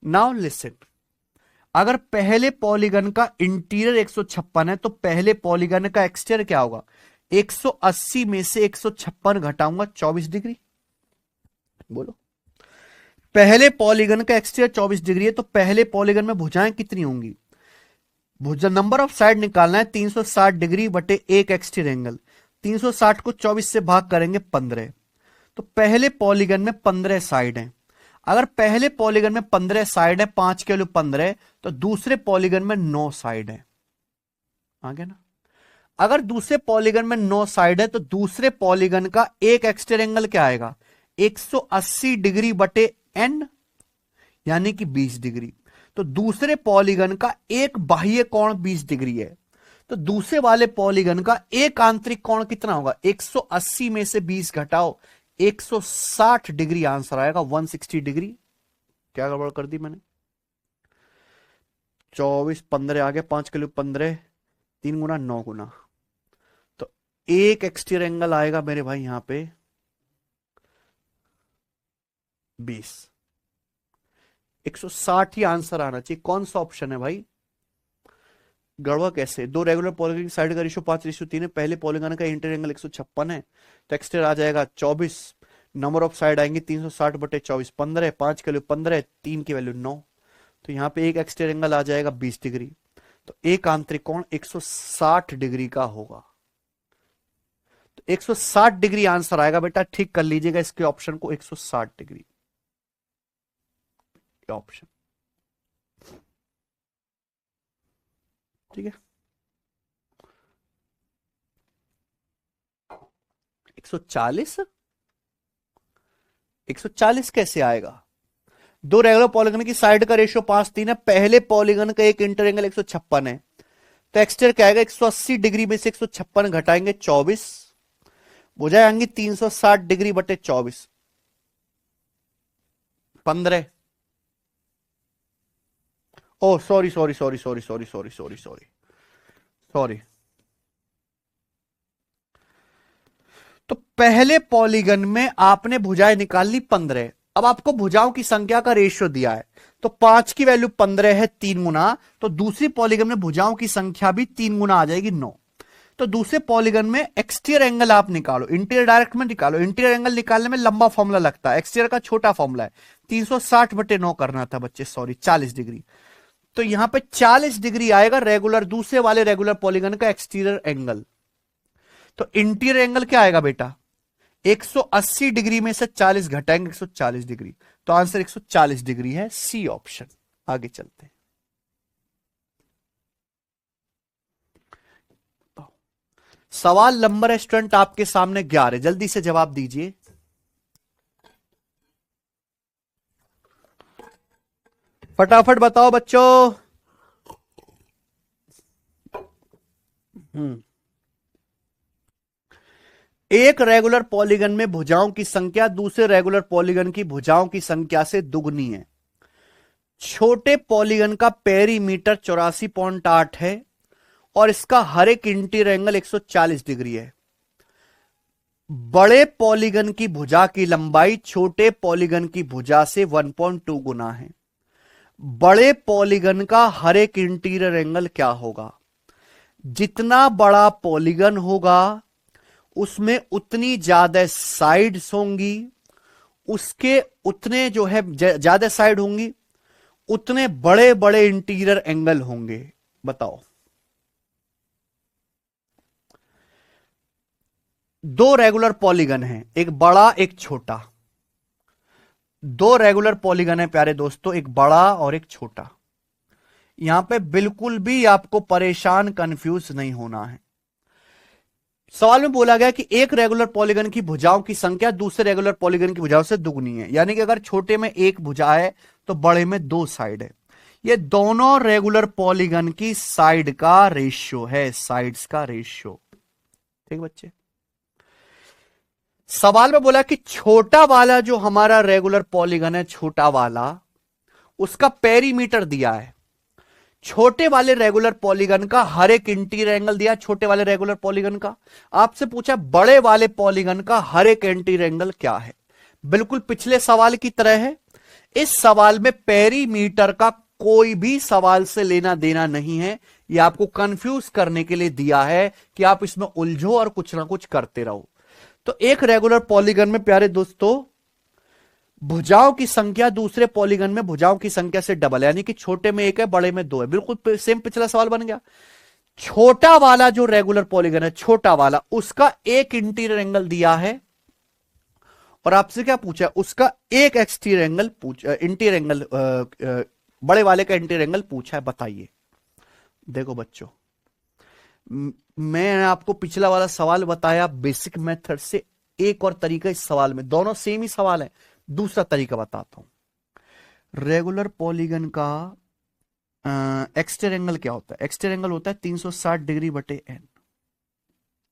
नाउ लिसन, अगर पहले पॉलीगन का इंटीरियर 156 है, तो पहले पॉलीगन का एक्सटीरियर क्या होगा? 180 में से 156 घटाऊंगा, 24 डिग्री। बोलो, पहले पॉलीगन का एक्सटीरियर 24 डिग्री है, तो पहले पॉलीगन में भुजाएं कितनी होंगी? भुजा नंबर ऑफ साइड निकालना है, 360 डिग्री बटे एक एक्सटीरियर एंगल। 360 को 24 से भाग करेंगे 15। तो पहले पॉलीगन में 15 साइड हैं। अगर पहले पॉलीगन में 15 साइड है, 5 के वैल्यू 15, तो दूसरे पॉलीगन में 9 साइड है। आ गया ना? अगर दूसरे पॉलीगन में 9 साइड है, तो दूसरे पॉलीगन का एक एक्सटीरियर एंगल क्या आएगा? 180 डिग्री बटे n, यानी कि 20 डिग्री। तो दूसरे पॉलीगन का एक बाह्य कोण 20 डिग्री है, तो दूसरे वाले पॉलीगन का एक आंतरिक कोण कितना होगा? 180 में से 20 घटाओ, 160 डिग्री आंसर आएगा, 160 डिग्री। क्या गड़बड़ कर दी मैंने? 24 15 आ गया, 5 के लिए 15, 3 गुना 9 गुना, तो एक एक्सटीरियर एंगल आएगा मेरे भाई यहां पे 20। 160 ही आंसर आना चाहिए। कौन सा ऑप्शन है भाई? गड़बड़ कैसे? दो रेगुलर पॉलीगन की साइड का रेशियो 5:3 है, पहले पॉलीगन का इंटीरियर एंगल 156 है, तो एक्सटीरियर आ जाएगा 24। नंबर ऑफ साइड आएंगे 360 बटे 24, 15, 5 की वैल्यू 15, 3 की वैल्यू 9, तो यहां पे एक एक्सटीरियर एंगल आ जाएगा 20 डिग्री। तो एक आंतरिक कोण 160 डिग्री का होगा। तो 160 डिग्री आंसर आएगा बेटा, ठीक कर लीजिएगा इसके ऑप्शन को, 160 डिग्री ऑप्शन। ठीक है, 140। 140 कैसे आएगा? दो रेगुलर पॉलीगन की साइड का रेशियो 5:3 है, पहले पॉलीगन का एक इंटर एंगल 156 है, तो एक्सटीरियर क्या आएगा? 180 डिग्री में से 156 घटाएंगे 24, भुजाएं आएंगी 360 डिग्री बटे 24, 15। Oh sorry sorry sorry sorry sorry sorry sorry sorry sorry, तो पहले पॉलीगन में आपने भुजाएं निकाल ली 15। अब आपको भुजाओं की संख्या का रेशियो दिया है, तो 5 की वैल्यू 15 है, 3 गुना, तो दूसरी पॉलीगन में भुजाओं की संख्या भी 3 गुना आ जाएगी, 9। तो दूसरे पॉलीगन में एक्सटीरियर एंगल आप निकालो, इंटीरियर डायरेक्ट में निकालो। इंटीरियर एंगल निकालने में लंबा फॉर्मूला लगता है, एक्सटीरियर का छोटा फॉर्मूला है। 360 बटे 9 करना था बच्चे, सॉरी, 40 डिग्री। तो यहां पे 40 डिग्री आएगा रेगुलर, दूसरे वाले रेगुलर पॉलीगन का एक्सटीरियर एंगल। तो इंटीरियर एंगल क्या आएगा बेटा? 180 डिग्री में से 40 घटाएंगे, 140 डिग्री। तो आंसर 140 डिग्री है, सी ऑप्शन। आगे चलते हैं। सवाल नंबर है स्टूडेंट आपके सामने 11, जल्दी से जवाब दीजिए। फटाफट बताओ बच्चों। एक रेगुलर पॉलीगन में भुजाओं की संख्या दूसरे रेगुलर पॉलीगन की भुजाओं की संख्या से दुगनी है। छोटे पॉलीगन का पेरीमीटर 84.8 है और इसका हर एक इंटीरियर एंगल 140 डिग्री है। बड़े पॉलीगन की भुजा की लंबाई छोटे पॉलीगन की भुजा से 1.2 गुना है। बड़े पॉलीगन का हर एक इंटीरियर एंगल क्या होगा? जितना बड़ा पॉलीगन होगा उसमें उतनी ज्यादा साइड्स होंगी, उसके उतने जो है ज्यादा साइड होंगी, उतने बड़े बड़े इंटीरियर एंगल होंगे। बताओ। दो रेगुलर पॉलीगन हैं, एक बड़ा एक छोटा। दो रेगुलर पॉलीगन है प्यारे दोस्तों, एक बड़ा और एक छोटा। यहां पे बिल्कुल भी आपको परेशान कंफ्यूज नहीं होना है। सवाल में बोला गया कि एक रेगुलर पॉलीगन की भुजाओं की संख्या दूसरे रेगुलर पॉलीगन की भुजाओं से दुगनी है। यानी कि अगर छोटे में एक भुजा है तो बड़े में दो साइड है। ये दोनों रेगुलर पॉलीगन की साइड का रेशियो है, साइड्स का रेशियो। ठीक बच्चे। सवाल में बोला कि छोटा वाला जो हमारा रेगुलर पॉलीगन है, छोटा वाला, उसका पेरीमीटर दिया है। छोटे वाले रेगुलर पॉलीगन का हर एक इंटीरियर एंगल दिया, छोटे वाले रेगुलर पॉलीगन का। आपसे पूछा बड़े वाले पॉलीगन का हर एक इंटीरियर एंगल क्या है। बिल्कुल पिछले सवाल की तरह है। इस सवाल में पेरीमीटर का कोई भी सवाल से लेना देना नहीं है। यह आपको कंफ्यूज करने के लिए दिया है कि आप इसमें उलझो और कुछ ना कुछ करते रहो। तो एक रेगुलर पॉलीगन में प्यारे दोस्तों भुजाओं की संख्या दूसरे पॉलीगन में भुजाओं की संख्या से डबल, यानी कि छोटे में एक है बड़े में दो है। बिल्कुल सेम पिछला सवाल बन गया। छोटा वाला जो रेगुलर पॉलीगन है, छोटा वाला, उसका एक इंटीरियर एंगल दिया है और आपसे क्या पूछा? उसका एक एक्सटीरियर एंगल इंटीरियर एंगल, बड़े वाले का इंटीरियर एंगल पूछा है। बताइए। देखो बच्चों, मैं आपको पिछला वाला सवाल बताया बेसिक मेथड से। एक और तरीका इस सवाल में, दोनों सेम ही सवाल है, दूसरा तरीका बताता हूं। रेगुलर पॉलीगन का एक्सटीरियर एंगल क्या होता है? एक्सटीरियर एंगल होता है 360 डिग्री बटे n।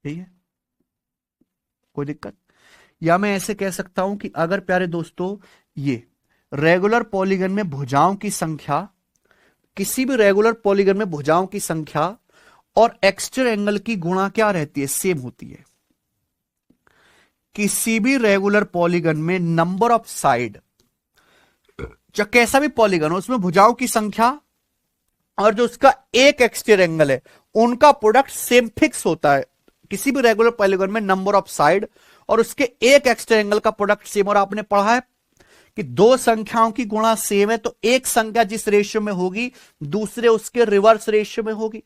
यही है, कोई दिक्कत? या मैं ऐसे कह सकता हूं कि अगर प्यारे दोस्तों ये रेगुलर पॉलीगन में भुजाओं की संख्या, किसी भी रेगुलर पॉलीगन में भुजाओं की संख्या और एक्सटीरियर एंगल की गुणा क्या रहती है? सेम होती है। किसी भी रेगुलर पॉलीगन में नंबर ऑफ साइड, चाहे कैसा भी पॉलीगन हो, उसमें भुजाओं की संख्या और जो उसका एक एक्सटीरियर एंगल है, उनका प्रोडक्ट सेम फिक्स होता है। किसी भी रेगुलर पॉलीगन में नंबर ऑफ साइड और उसके एक एक्सटीरियर एंगल का प्रोडक्ट सेम। और आपने पढ़ा है कि दो संख्याओं की गुणा सेम है तो एक संख्या जिस रेशियो में होगी दूसरे उसके रिवर्स रेशियो में होगी।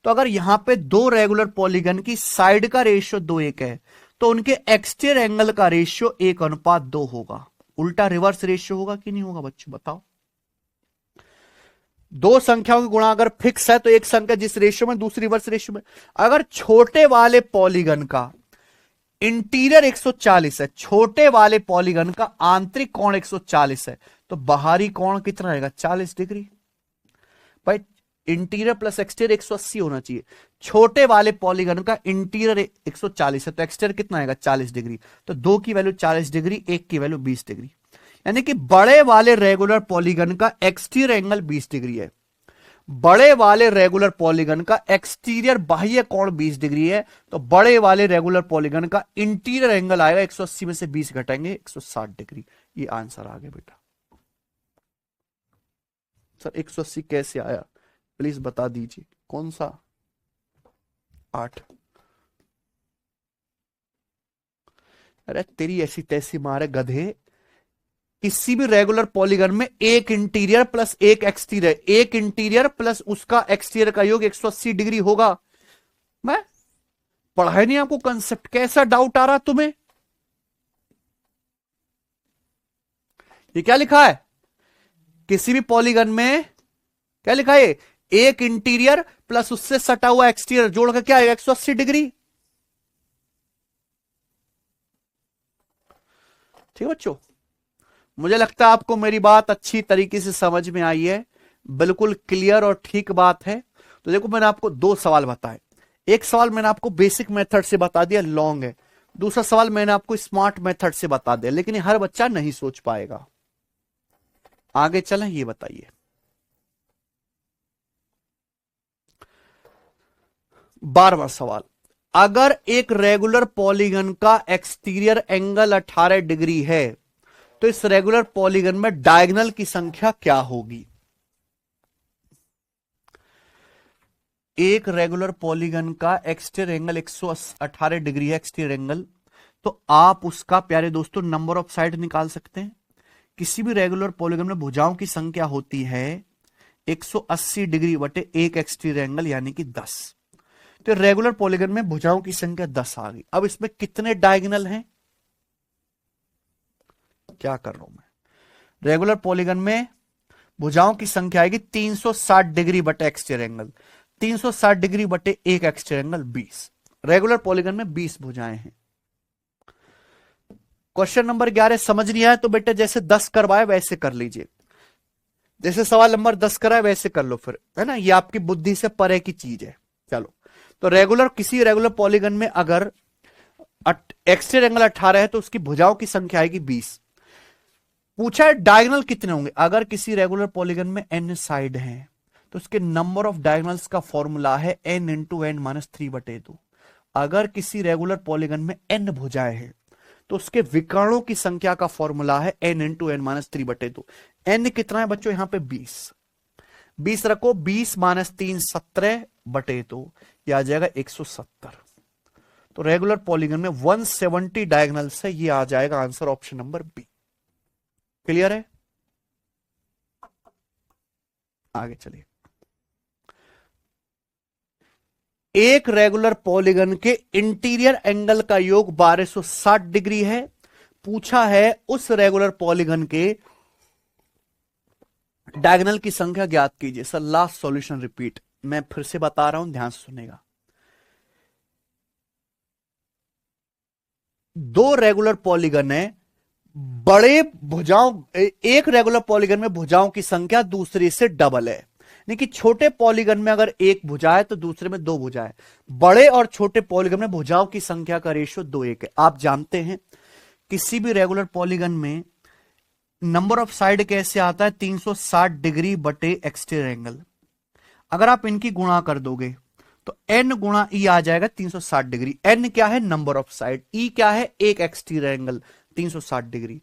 तो अगर यहां पे दो रेगुलर पॉलीगन की साइड का रेशियो 2:1 है तो उनके एक्सटीरियर एंगल का रेशियो 1:2 होगा। उल्टा रिवर्स रेशियो होगा कि नहीं होगा बच्चों? बताओ। दो संख्याओं की गुणा अगर फिक्स है तो एक संख्या जिस रेशियो में दूसरी रिवर्स रेशियो में। अगर छोटे वाले पॉलीगन का इंटीरियर 140 है, छोटे वाले पॉलीगन का आंतरिक कोण 140 है, तो बाहरी कोण कितना रहेगा? 40 डिग्री। भाई इंटीरियर प्लस एक्सटीरियर 180 होना चाहिए। छोटे वाले पॉलीगन का इंटीरियर 140 है तो एक्सटीरियर कितना आएगा? 40 डिग्री। तो दो की वैल्यू 40 डिग्री, एक की वैल्यू 20 डिग्री। यानी कि बड़े वाले रेगुलर पॉलीगन का एक्सटीरियर एंगल 20 डिग्री है, बड़े वाले रेगुलर पॉलीगन का एक्सटीरियर बाह्य कोण 20 डिग्री है। तो बड़े वाले रेगुलर पॉलीगन का इंटीरियर एंगल आएगा 180 में से 20 घटाएंगे 160 डिग्री। ये आंसर आ गया बेटा। सर 180 कैसे आया प्लीज बता दीजिए। कौन सा? 8। अरे तेरी ऐसी तैसी मारे गधे। किसी भी रेगुलर पॉलीगन में एक इंटीरियर प्लस एक एक्सटीरियर, एक इंटीरियर प्लस उसका एक्सटीरियर का योग 180 डिग्री होगा। मैं पढ़ाया नहीं आपको कंसेप्ट? कैसा डाउट आ रहा तुम्हें? ये क्या लिखा है? किसी भी पॉलीगन में क्या लिखा है? एक इंटीरियर प्लस उससे सटा हुआ एक्सटीरियर जोड़कर क्या आएगा? 180 डिग्री। ठीक बच्चों? मुझे लगता है आपको मेरी बात अच्छी तरीके से समझ में आई है, बिल्कुल क्लियर और ठीक बात है। तो देखो मैंने आपको दो सवाल बताए, एक सवाल मैंने आपको बेसिक मेथड से बता दिया, लॉन्ग है, दूसरा सवाल मैंने आपको स्मार्ट मेथड से बता दिया, लेकिन हर बच्चा नहीं सोच पाएगा। आगे चलें, ये बताइए 12वां सवाल, अगर एक रेगुलर पॉलीगन का एक्सटीरियर एंगल 18 डिग्री है तो इस रेगुलर पॉलीगन में डायगोनल की संख्या क्या होगी? एक रेगुलर पॉलीगन का एक्सटीरियर एंगल 118 डिग्री है एक्सटीरियर एंगल, तो आप उसका प्यारे दोस्तों नंबर ऑफ साइड निकाल सकते हैं। किसी भी रेगुलर पॉलीगन में भुजाओं की संख्या होती है 180 डिग्री बटे एक एक्सटीरियर एंगल यानी कि 10। तो रेगुलर पॉलीगन में भुजाओं की संख्या 10 आ गई। अब इसमें कितने डायगोनल हैं? क्या कर रहा हूं मैं, रेगुलर पॉलीगन में भुजाओं की संख्या आएगी 360 डिग्री बटे एक्सटीरियर एंगल, 360 डिग्री बटे एक एक्सटीरियर एंगल 20। रेगुलर पॉलीगन में 20 भुजाएं हैं। क्वेश्चन नंबर 11 समझ नहीं आया तो बेटे जैसे 10 करवाए वैसे कर लीजिए, जैसे सवाल नंबर 10 कराए वैसे कर लो फिर, है ना, ये आपकी बुद्धि से परे की चीज है। चलो, तो किसी रेगुलर पॉलीगन में अगर एक्सटीरियर एंगल 18 है तो उसकी भुजाओं की संख्या आएगी 20। पूछा है डायगोनल कितने होंगे। अगर किसी रेगुलर पॉलीगन में n साइड हैं तो उसके नंबर ऑफ डायगोनल्स का फॉर्मूला है n इंटू एन माइनस 3/2। अगर किसी रेगुलर पॉलीगन में n भुजाएं हैं तो उसके विकर्णों की संख्या का फॉर्मूला है n into n minus 3/2। n कितना है बच्चों यहां पे 20 रखो, 20 माइनस 3 17/2, यह आ जाएगा 170। तो रेगुलर पॉलीगन में 170 डायगोनल्स है, ये आ जाएगा answer option number B. Clear है? आगे चलिए, एक रेगुलर पॉलीगन के इंटीरियर एंगल का योग 1260 डिग्री है। पूछा है उस रेगुलर पॉलीगन के डायगोनल की संख्या ज्ञात कीजिए। सर लास्ट सॉल्यूशन रिपीट, मैं फिर से बता रहा हूं, ध्यान से सुनेगा। दो रेगुलर पॉलीगन है, बड़े भुजाओं, एक रेगुलर पॉलीगन में भुजाओं की संख्या दूसरे से डबल है, यानी कि छोटे पॉलीगन में अगर एक भुजा है तो दूसरे में दो भुजा है। बड़े और छोटे पॉलीगन में भुजाओं की संख्या का रेशियो 2:1 है। आप जानते हैं किसी भी रेगुलर पॉलीगन में नंबर ऑफ साइड कैसे आता है, 360 डिग्री बटे एक्सटीरियर एंगल। अगर आप इनकी गुणा कर दोगे तो n गुणा ई आ जाएगा 360 डिग्री। n क्या है, नंबर ऑफ साइड, ई क्या है, एक exterior angle 360 degree.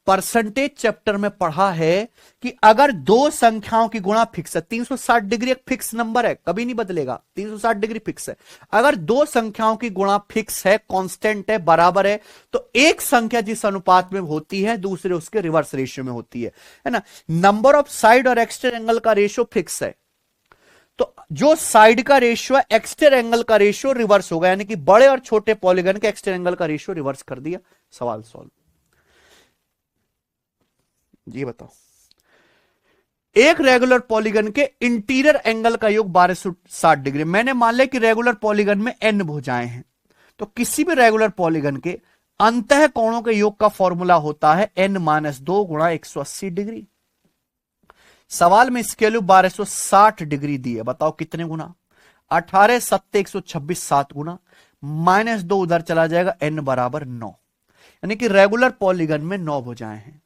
Percentage chapter में पढ़ा है कि अगर दो संख्याओं की गुणा फिक्स है, 360 डिग्री एक फिक्स नंबर है, कभी नहीं बदलेगा, 360 डिग्री फिक्स है। अगर दो संख्याओं की गुणा फिक्स है, कांस्टेंट है, बराबर है, तो एक संख्या जिस अनुपात में होती है दूसरे उसके रिवर्स रेशियो में होती है ना। नंबर ऑफ साइड और एक्सटीरियर एंगल का रेशियो फिक्स है, तो जो साइड का रेशियो है एक्सटीरियर एंगल का रेशियो रिवर्स होगा, यानी कि बड़े और छोटे पॉलीगन के एक्सटीरियर एंगल का रेशियो रिवर्स कर दिया, सवाल सॉल्व। जी बताओ, एक रेगुलर पॉलीगन के इंटीरियर एंगल का योग 1260 डिग्री। मैंने मान लिया कि रेगुलर पॉलीगन में n भुजाएं हैं, तो किसी भी रेगुलर पॉलीगन के अंतः कोणों के योग का फॉर्मूला होता है n-2 गुणा 180 डिग्री। सवाल में इसके लिए 1260 डिग्री दी है, बताओ कितने गुना, 18 7 126, 7 गुना, -2 उधर चला जाएगा, n बराबर 9, यानी कि रेगुलर पॉलीगन में 9 भुजाएं हैं।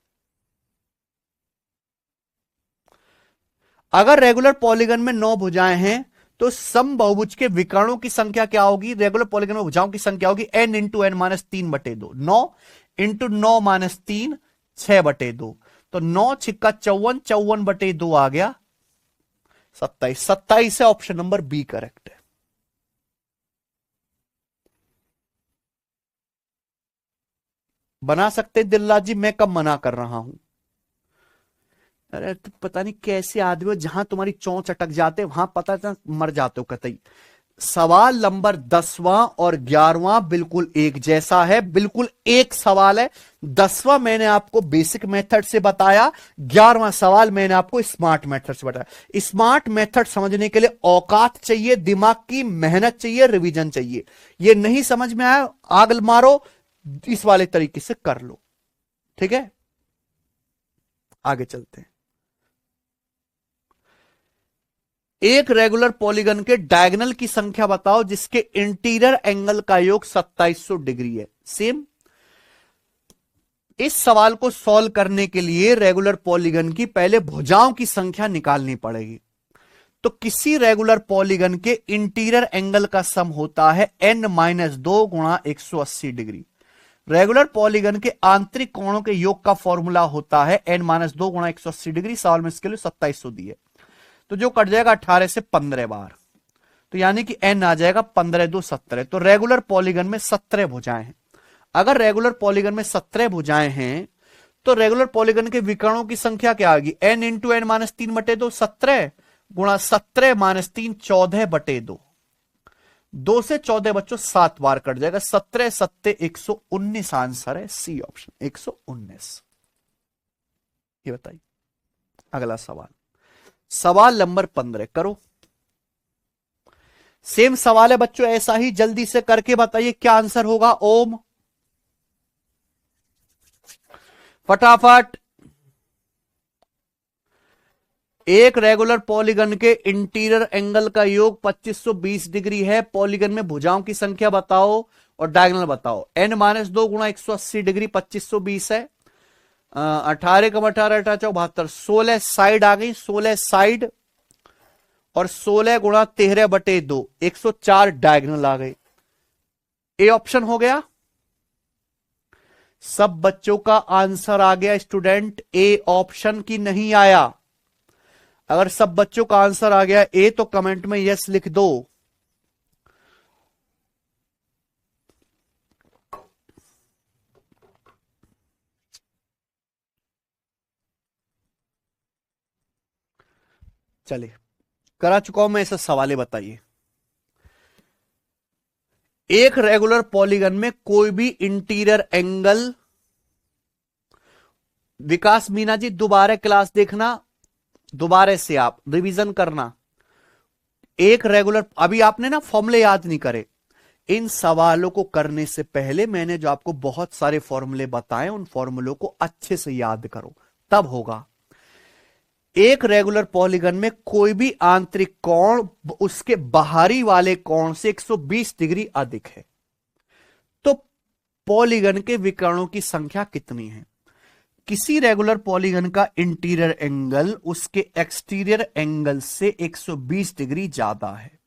अगर रेगुलर पॉलीगन में 9 भुजाएं हैं तो समबाहुभुज के विकर्णों की संख्या क्या होगी, रेगुलर पॉलीगन में भुजाओं की संख्या होगी n into n minus 3/2, 9 into 9 minus 3 6/2, तो 9 छिक्का 54, 54/2 आ गया 27, 27 है ऑप्शन नंबर बी करेक्ट है। बना सकते दिलराज जी, मैं कब मना कर रहा हूं। अरे तो पता नहीं कैसे आदमी हो, जहां तुम्हारी चोंच अटक जाते वहां पता था मर जाते हो कतई। सवाल नंबर 10वां और 11वां बिल्कुल एक जैसा है, बिल्कुल एक सवाल है। 10वां मैंने आपको बेसिक मेथड से बताया, 11वां सवाल मैंने आपको स्मार्ट मेथड से बताया। स्मार्ट मेथड समझने के लिए औकात चाहिए, दिमाग की मेहनत चाहिए, रिवीजन चाहिए। ये नहीं समझ में आया, आग मारो, इस वाले तरीके से कर लो, ठीक है। आगे चलते हैं। एक रेगुलर पॉलीगन के डायगोनल की संख्या बताओ जिसके इंटीरियर एंगल का योग 2700 डिग्री है। सेम इस सवाल को सॉल्व करने के लिए रेगुलर पॉलीगन की पहले भुजाओं की संख्या निकालनी पड़ेगी। तो किसी रेगुलर पॉलीगन के इंटीरियर एंगल का सम होता है n-2 गुणा 180 डिग्री। रेगुलर पॉलीगन के आंतरिक कोणों के योग का फॉर्मूला होता है n-2 गुणा 180 डिग्री। सवाल में इसके लिए 2700 दिए, तो जो कट जाएगा 18 से 15 बार, तो यानी कि n आ जाएगा 15 2 17। तो रेगुलर पॉलीगन में 17 भुजाएं हैं। अगर रेगुलर पॉलीगन में 17 भुजाएं हैं तो रेगुलर पॉलीगन के विकर्णों की संख्या क्या आ गई? n इंटू n माइनस 3/2, 17 गुणा 17 माइनस 3, 14/2। 2 से 14 बच्चों 7 बार कट जाएगा। 17 7 119 आंसर है, सी ऑप्शन 119। ये बताइए अगला सवाल, सवाल नंबर 15 करो। सेम सवाल है बच्चों, ऐसा ही जल्दी से करके बताइए क्या आंसर होगा। ओम फटाफट। एक रेगुलर पॉलीगन के इंटीरियर एंगल का योग 2520 डिग्री है। पॉलीगन में भुजाओं की संख्या बताओ और डायगोनल बताओ। n-2 गुणा 180 डिग्री 2520 है। 18 कम 18 18 72, 16 साइड आ गई, 16 साइड और 16 गुणा 13/2, 104 डायगोनल आ गई। ए ऑप्शन हो गया। सब बच्चों का आंसर आ गया स्टूडेंट ए ऑप्शन की नहीं आया। अगर सब बच्चों का आंसर आ गया ए तो कमेंट में यस लिख दो। चलिए करा चुका हूं मैं ऐसा सवाल, बताइए। एक रेगुलर पॉलीगन में कोई भी इंटीरियर एंगल, विकास मीना जी दोबारा क्लास देखना, दोबारा से आप रिवीजन करना। एक रेगुलर, अभी आपने ना फॉर्मूले याद नहीं करे। इन सवालों को करने से पहले मैंने जो आपको बहुत सारे फॉर्मूले बताए उन फॉर्मूलों को अच्छे से याद करो, तब होगा। एक रेगुलर पॉलीगन में कोई भी आंतरिक कोण उसके बाहरी वाले कोण से 120 डिग्री अधिक है तो पॉलीगन के विकर्णों की संख्या कितनी है? किसी रेगुलर पॉलीगन का इंटीरियर एंगल उसके एक्सटीरियर एंगल से 120 डिग्री ज्यादा है।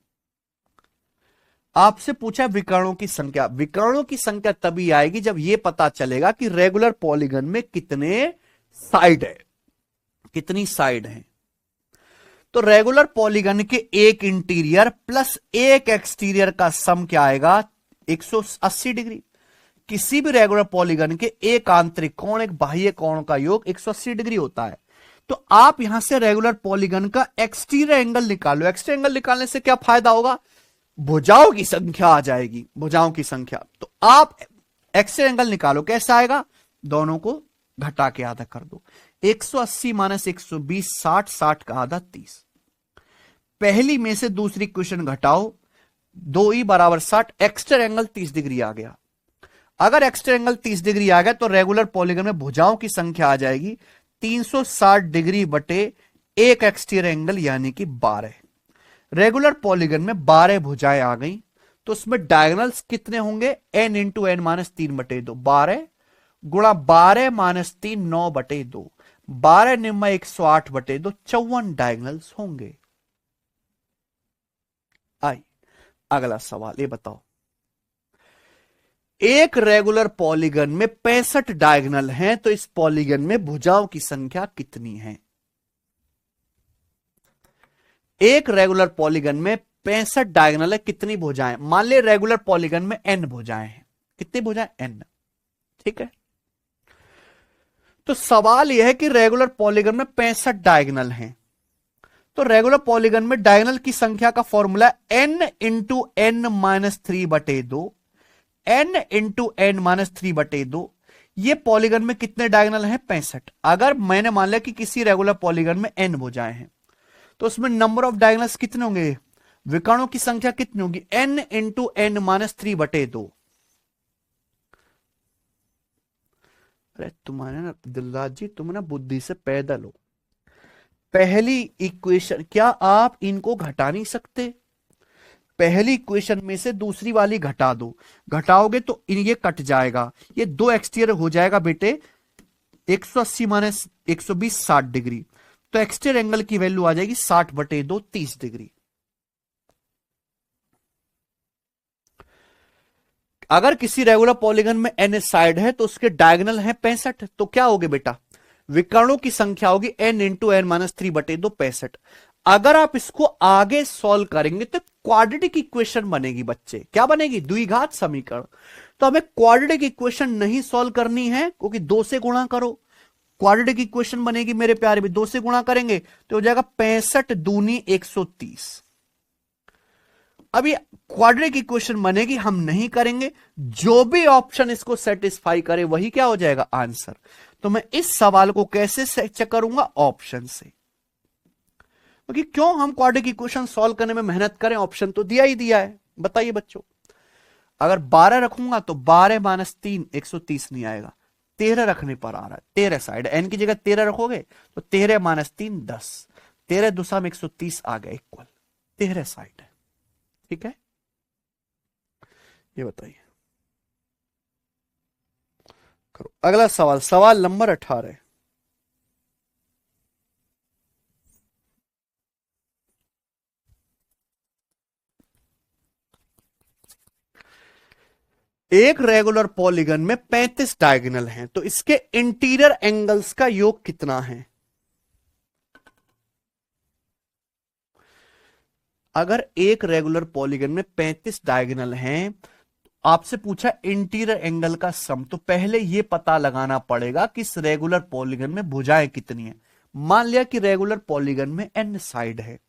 आपसे पूछा विकर्णों की संख्या। विकर्णों की संख्या तभी आएगी जब यह पता चलेगा कि रेगुलर पॉलीगन में कितने साइड है, कितनी साइड है। तो रेगुलर पॉलीगन के एक इंटीरियर प्लस एक एक्सटीरियर का सम क्या आएगा? 180 डिग्री। किसी भी रेगुलर पॉलीगन के एक आंतरिक कोण एक बाह्य कोण का योग 180 डिग्री होता है। तो आप यहां से रेगुलर पॉलीगन का एक्सटीरियर एंगल निकालो। एक्सटीरियर एंगल निकालने से क्या फायदा होगा? भुजाओं की संख्या आ जाएगी, भुजाओं की संख्या। तो आप एक्सटीरियर एंगल निकालो, कैसा आएगा? दोनों को घटा के आधा कर दो। 180 माइनस 120, 60, 60 का आधा 30। पहली में से दूसरी क्वेश्चन घटाओ, 2e बराबर 60। एक्सटीरियर एंगल 30 डिग्री आ गया। अगर एक्सटीरियर एंगल 30 डिग्री आ गया तो रेगुलर पॉलीगन में भुजाओं की संख्या आ जाएगी 360 डिग्री बटे एक एक्सटीरियर एंगल यानी कि 12। रेगुलर पॉलीगन में 12 भुजाएं आ गई तो उसमें डायगोनल्स कितने होंगे? n इंटू n माइनस 3/2, 12 गुणा 12 माइनस 3, 9/2, 12 निम्मा 108/2, 54 डायगोनल्स होंगे। आई अगला सवाल, ये बताओ। एक रेगुलर पॉलीगन में 65 डायगोनल हैं तो इस पॉलीगन में भुजाओं की संख्या कितनी है? एक रेगुलर पॉलीगन में 65 डायगोनल है, कितनी भुजाएं? मान ले रेगुलर पॉलीगन में n भुजाएं हैं। कितनी भुजाएं? n। ठीक है, तो सवाल यह है कि रेगुलर पॉलीगन में 65 डायगोनल हैं तो रेगुलर पॉलीगन में डायगोनल की संख्या का formula n into n minus 3/2, n into n minus 3/2। ये पॉलीगन में कितने डायगोनल हैं? 65। अगर मैंने मान लिया कि किसी रेगुलर पॉलीगन में n भुजाएं हैं तो उसमें नंबर ऑफ डायगोनल्स कितने होंगे? विकर्णों की संख्या कितनी होगी? n into n minus 3/2। अरे तुम्हारे ना दिलराज जी, तुम ना बुद्धि से पैदल हो। पहली इक्वेशन, क्या आप इनको घटा नहीं सकते? पहली इक्वेशन में से दूसरी वाली घटा दो, घटाओगे तो ये कट जाएगा, ये 2 एक्सटीरियर हो जाएगा बेटे 180 माइनस 120 60 डिग्री। तो एक्सटीरियर एंगल की वैल्यू आ जाएगी 60/2 30 डिग्री। अगर किसी रेगुलर पॉलीगन में एन साइड है तो उसके डायगोनल है 65, तो क्या होगी बेटा, विकर्णों की संख्या होगी n इंटू एन माइनस 3/2 65। अगर आप इसको आगे सॉल्व करेंगे तो क्वाड्रेटिक इक्वेशन बनेगी बच्चे। क्या बनेगी? द्विघात समीकरण। तो हमें क्वाड्रेटिक इक्वेशन नहीं सॉल्व करनी है, क्योंकि 2 से गुणा करो। क्वाड्रेटिक इक्वेशन बनेगी मेरे प्यारे भी, 2 से गुणा करेंगे तो हो जाएगा 65 दूनी 130। अभी क्वाड्रेटिक इक्वेशन बनेगी, हम नहीं करेंगे, जो भी ऑप्शन इसको सेटिस्फाई करे वही क्या हो जाएगा, आंसर। तो मैं इस सवाल को कैसे चेक करूंगा? ऑप्शन से। क्योंकि क्यों हम क्वाड्रेटिक इक्वेशन सॉल्व करने में मेहनत करें, ऑप्शन तो दिया ही दिया है। बताइए बच्चों, अगर 12 रखूंगा तो 12 माइनस 3 130 नहीं आएगा, 13 रखने पर आ रहा है। 13 साइड, एन की जगह 13 रखोगे तो 13 माइनस 3 10, 13 दूसरा में 130 आ गया इक्वल 13 साइड है। ठीक है, ये बताइए। करो अगला सवाल, सवाल नंबर 18। एक रेगुलर पॉलीगन में 35 डायगोनल हैं, तो इसके इंटीरियर एंगल्स का योग कितना है? अगर एक रेगुलर पॉलीगन में 35 डायगोनल हैं, आपसे पूछा इंटीरियर एंगल का सम, तो पहले यह पता लगाना पड़ेगा कि इस रेगुलर पॉलीगन में भुजाएं कितनी है। मान लिया कि रेगुलर पॉलीगन में n साइड है,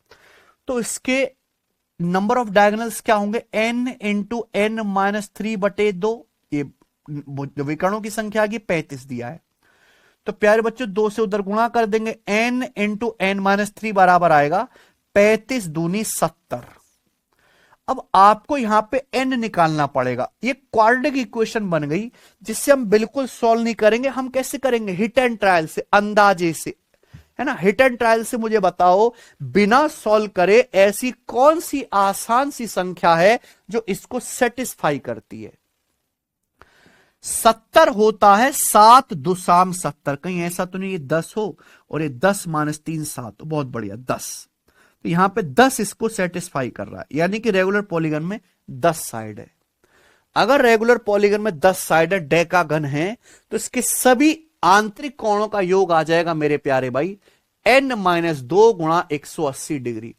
तो इसके नंबर ऑफ डायगोनल्स क्या होंगे, n इंटू एन माइनस 3/2। ये विकर्णों की संख्या आ गई 35 दिया है, तो प्यारे बच्चों 2 से उधर गुणा कर देंगे, n इंटू एन माइनस 3 बराबर आएगा 35 दूनी 70। अब आपको यहां पे n निकालना पड़ेगा। ये क्वाड्रेटिक इक्वेशन बन गई, जिससे हम बिल्कुल सॉल्व नहीं करेंगे। हम कैसे करेंगे? हिट एंड ट्रायल से, अंदाजे से, है ना। हिट एंड ट्रायल से मुझे बताओ, बिना सॉल्व करे ऐसी कौन सी आसान सी संख्या है जो इसको सेटिस्फाई करती है। 70 होता है, 7 दुसाम 70, कहीं ऐसा तो नहीं ये 10 हो और ये 10 माइनस 3 7, तो बहुत बढ़िया 10। तो यहां पे 10 इसको सेटिस्फाई कर रहा है, यानी कि रेगुलर पॉलीगन में 10 साइड है। अगर रेगुलर पॉलीगन में 10 साइड है, डेकागन है, तो इसके सभी आंतरिक कोणों का योग आ जाएगा मेरे प्यारे भाई n माइनस 2 गुणा 180 डिग्री।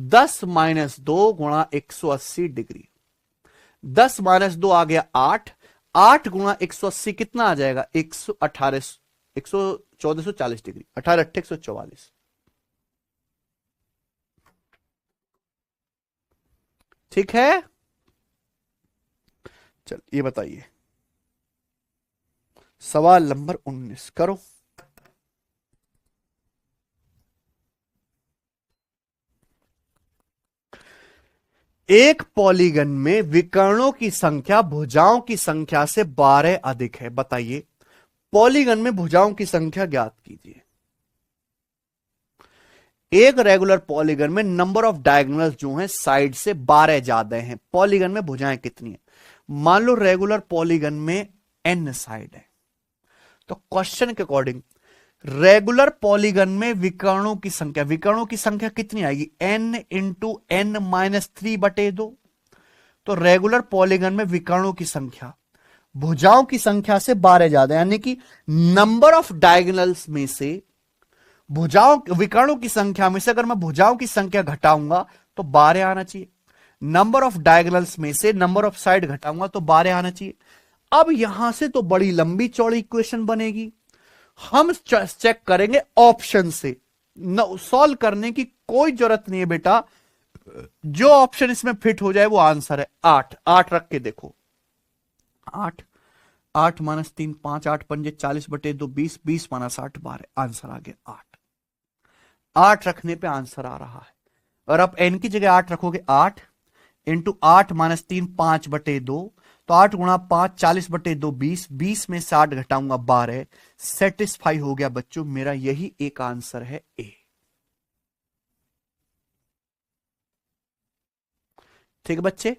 10 माइनस 2 गुणा 180 डिग्री, 10 माइनस 2 आ गया 8, 8 गुणा 180 कितना आ जाएगा, 118 1440 डिग्री, 18 8 144। ठीक है, चल ये बताइए सवाल नंबर 19 करो। एक पॉलीगन में विकर्णों की संख्या भुजाओं की संख्या से 12 अधिक है। बताइए, पॉलीगन में भुजाओं की संख्या ज्ञात कीजिए। एक रेगुलर पॉलीगन में नंबर ऑफ डायगोनल्स जो हैं साइड से 12 ज्यादा हैं, पॉलीगन में भुजाएं कितनी है? मान लो रेगुलर पॉलीगन में n साइड है, तो क्वेश्चन के अकॉर्डिंग रेगुलर पॉलीगन में विकर्णों की संख्या कितनी आएगी, n इंटू एन माइनस 3/2। तो रेगुलर पॉलीगन में विकर्णों की संख्या भुजाओं की संख्या से 12 ज्यादा, यानी कि नंबर ऑफ डायगोनल्स में से विकर्णों की संख्या में से अगर मैं भुजाओं की संख्या घटाऊंगा तो 12 आना चाहिए। नंबर ऑफ डायगोनल्स में से नंबर ऑफ साइड घटाऊंगा तो 12 आना चाहिए। अब यहां से तो बड़ी लंबी चौड़ी इक्वेशन बनेगी, हम चेक करेंगे ऑप्शन से। सॉल्व करने की कोई जरूरत नहीं है बेटा, जो ऑप्शन इसमें फिट हो जाए वो आंसर है। 8 8 रख के देखो, 8 8 माइनस 3 5, 8 पंजे 40/2 20, 20 माइनस 8 12, आंसर आ गया 8। 8 रखने पे आंसर आ रहा है। और आप n की जगह 8 रखोगे, 8 इंटू 8 माइनस 3 5/2, तो तो 8 × 5 40/2 20, 20 में से 8 घटाऊंगा 12, सेटिस्फाई हो गया बच्चों, मेरा यही एक आंसर है ए। ठीक है बच्चे,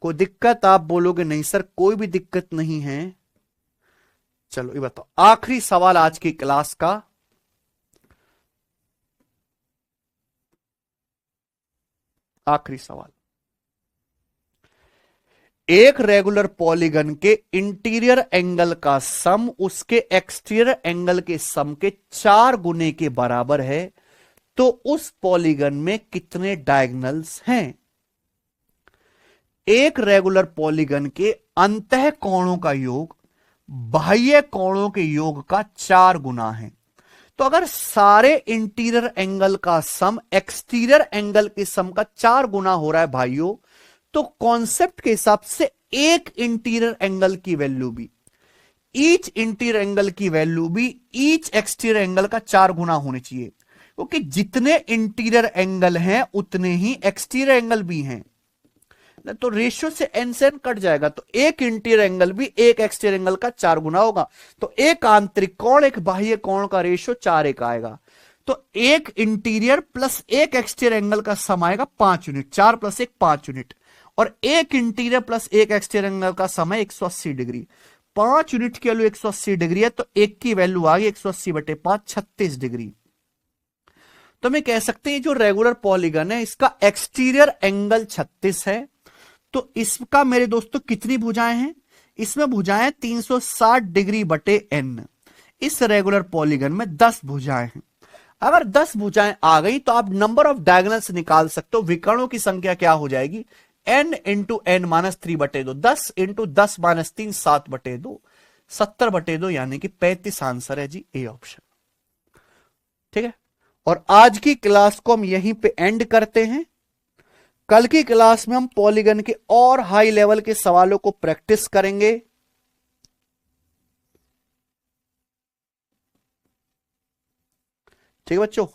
कोई दिक्कत? आप बोलोगे नहीं सर कोई भी दिक्कत नहीं है। चलो ये बताओ, आखिरी सवाल आज की क्लास का, आखिरी सवाल। एक रेगुलर पॉलीगन के इंटीरियर एंगल का सम उसके एक्सटीरियर एंगल के सम के 4 गुने के बराबर है, तो उस पॉलीगन में कितने डायगोनल्स हैं? एक रेगुलर पॉलीगन के अंतः कोणों का योग बाह्य कोणों के योग का 4 गुना है। तो अगर सारे इंटीरियर एंगल का सम एक्सटीरियर एंगल के सम का 4 गुना हो रहा है भाइयों, तो कॉन्सेप्ट के हिसाब से एक इंटीरियर एंगल की वैल्यू भी, ईच इंटीरियर एंगल की वैल्यू भी ईच एक्सटीरियर एंगल का 4 गुना होने चाहिए, क्योंकि जितने इंटीरियर एंगल हैं उतने ही एक्सटीरियर एंगल भी हैं। तो रेशियो से एन से एन कट जाएगा, तो एक इंटीरियर एंगल भी एक एक्सटीरियर एंगल का 4 गुना होगा। तो एक आंतरिक कोण एक बाह्य कोण का रेशियो 4:1 आएगा। तो एक इंटीरियर प्लस एक एक्सटीरियर एंगल का सम आएगा 5 यूनिट, 4 + 1 5 यूनिट, और एक इंटीरियर प्लस एक एक्सटीरियर एंगल का समय 180 डिग्री। 5 यूनिट की वैल्यू 180 डिग्री है, तो एक की वैल्यू आ गई 180/5 36 डिग्री। तो मैं कह सकते हैं जो रेगुलर पॉलीगन है इसका एक्सटीरियर एंगल 36 है, तो इसका मेरे दोस्तों कितनी भुजाएं हैं? इसमें भुजाएं 360 डिग्री बटे n। इस रेगुलर पॉलीगन में 10 भुजाएं हैं। अगर 10 भुजाएं आ गई तो आप नंबर ऑफ डायगोनल्स निकाल सकते हो। विकर्णों की संख्या क्या हो जाएगी? n × n - 3/2, 10 × 10 - 3 7/2, 70/2, यानी कि 35 आंसर है जी, ए ऑप्शन। ठीक है, और आज की क्लास को हम यहीं पे एंड करते हैं। कल की क्लास में हम पॉलीगन के और हाई लेवल के सवालों को प्रैक्टिस करेंगे। ठीक है बच्चों,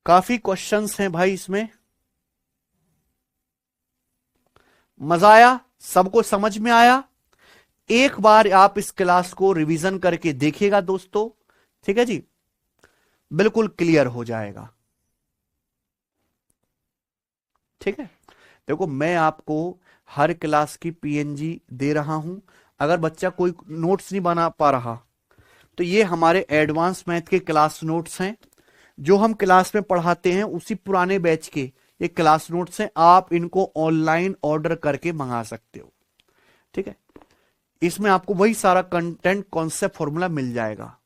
काफी क्वेश्चंस हैं भाई इसमें। मजा आया? सबको समझ में आया? एक बार आप इस क्लास को रिवीजन करके देखिएगा दोस्तों, ठीक है जी, बिल्कुल क्लियर हो जाएगा। ठीक है, देखो मैं आपको हर क्लास की पीएनजी दे रहा हूं। अगर बच्चा कोई नोट्स नहीं बना पा रहा तो ये हमारे एडवांस मैथ के क्लास नोट्स हैं, जो हम क्लास में पढ़ाते हैं उसी पुराने बैच के ये क्लास नोट्स हैं। आप इनको ऑनलाइन ऑर्डर करके मंगा सकते हो। ठीक है, इसमें आपको वही सारा कंटेंट कॉन्सेप्ट फॉर्मूला मिल जाएगा।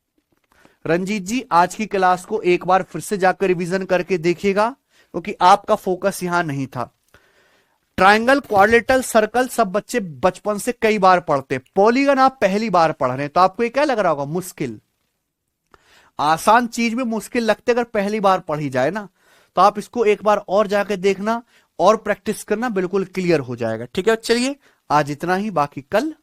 रंजीत जी आज की क्लास को एक बार फिर से जाकर रिवीजन करके देखिएगा, क्योंकि आपका फोकस यहां नहीं था। ट्रायंगल, क्वाड्रिलेटरल, सर्कल सब बच्चे बचपन से कई बार पढ़ते, पॉलीगन आप पहली बार पढ़ रहे हैं, तो आपको ये क्या लग रहा होगा? मुश्किल। आसान चीज में मुश्किल लगते अगर पहली बार पढ़ी जाए ना, तो आप इसको एक बार और जाकर देखना और प्रैक्टिस करना, बिल्कुल क्लियर हो जाएगा। ठीक है, चलिए आज इतना ही, बाकी कल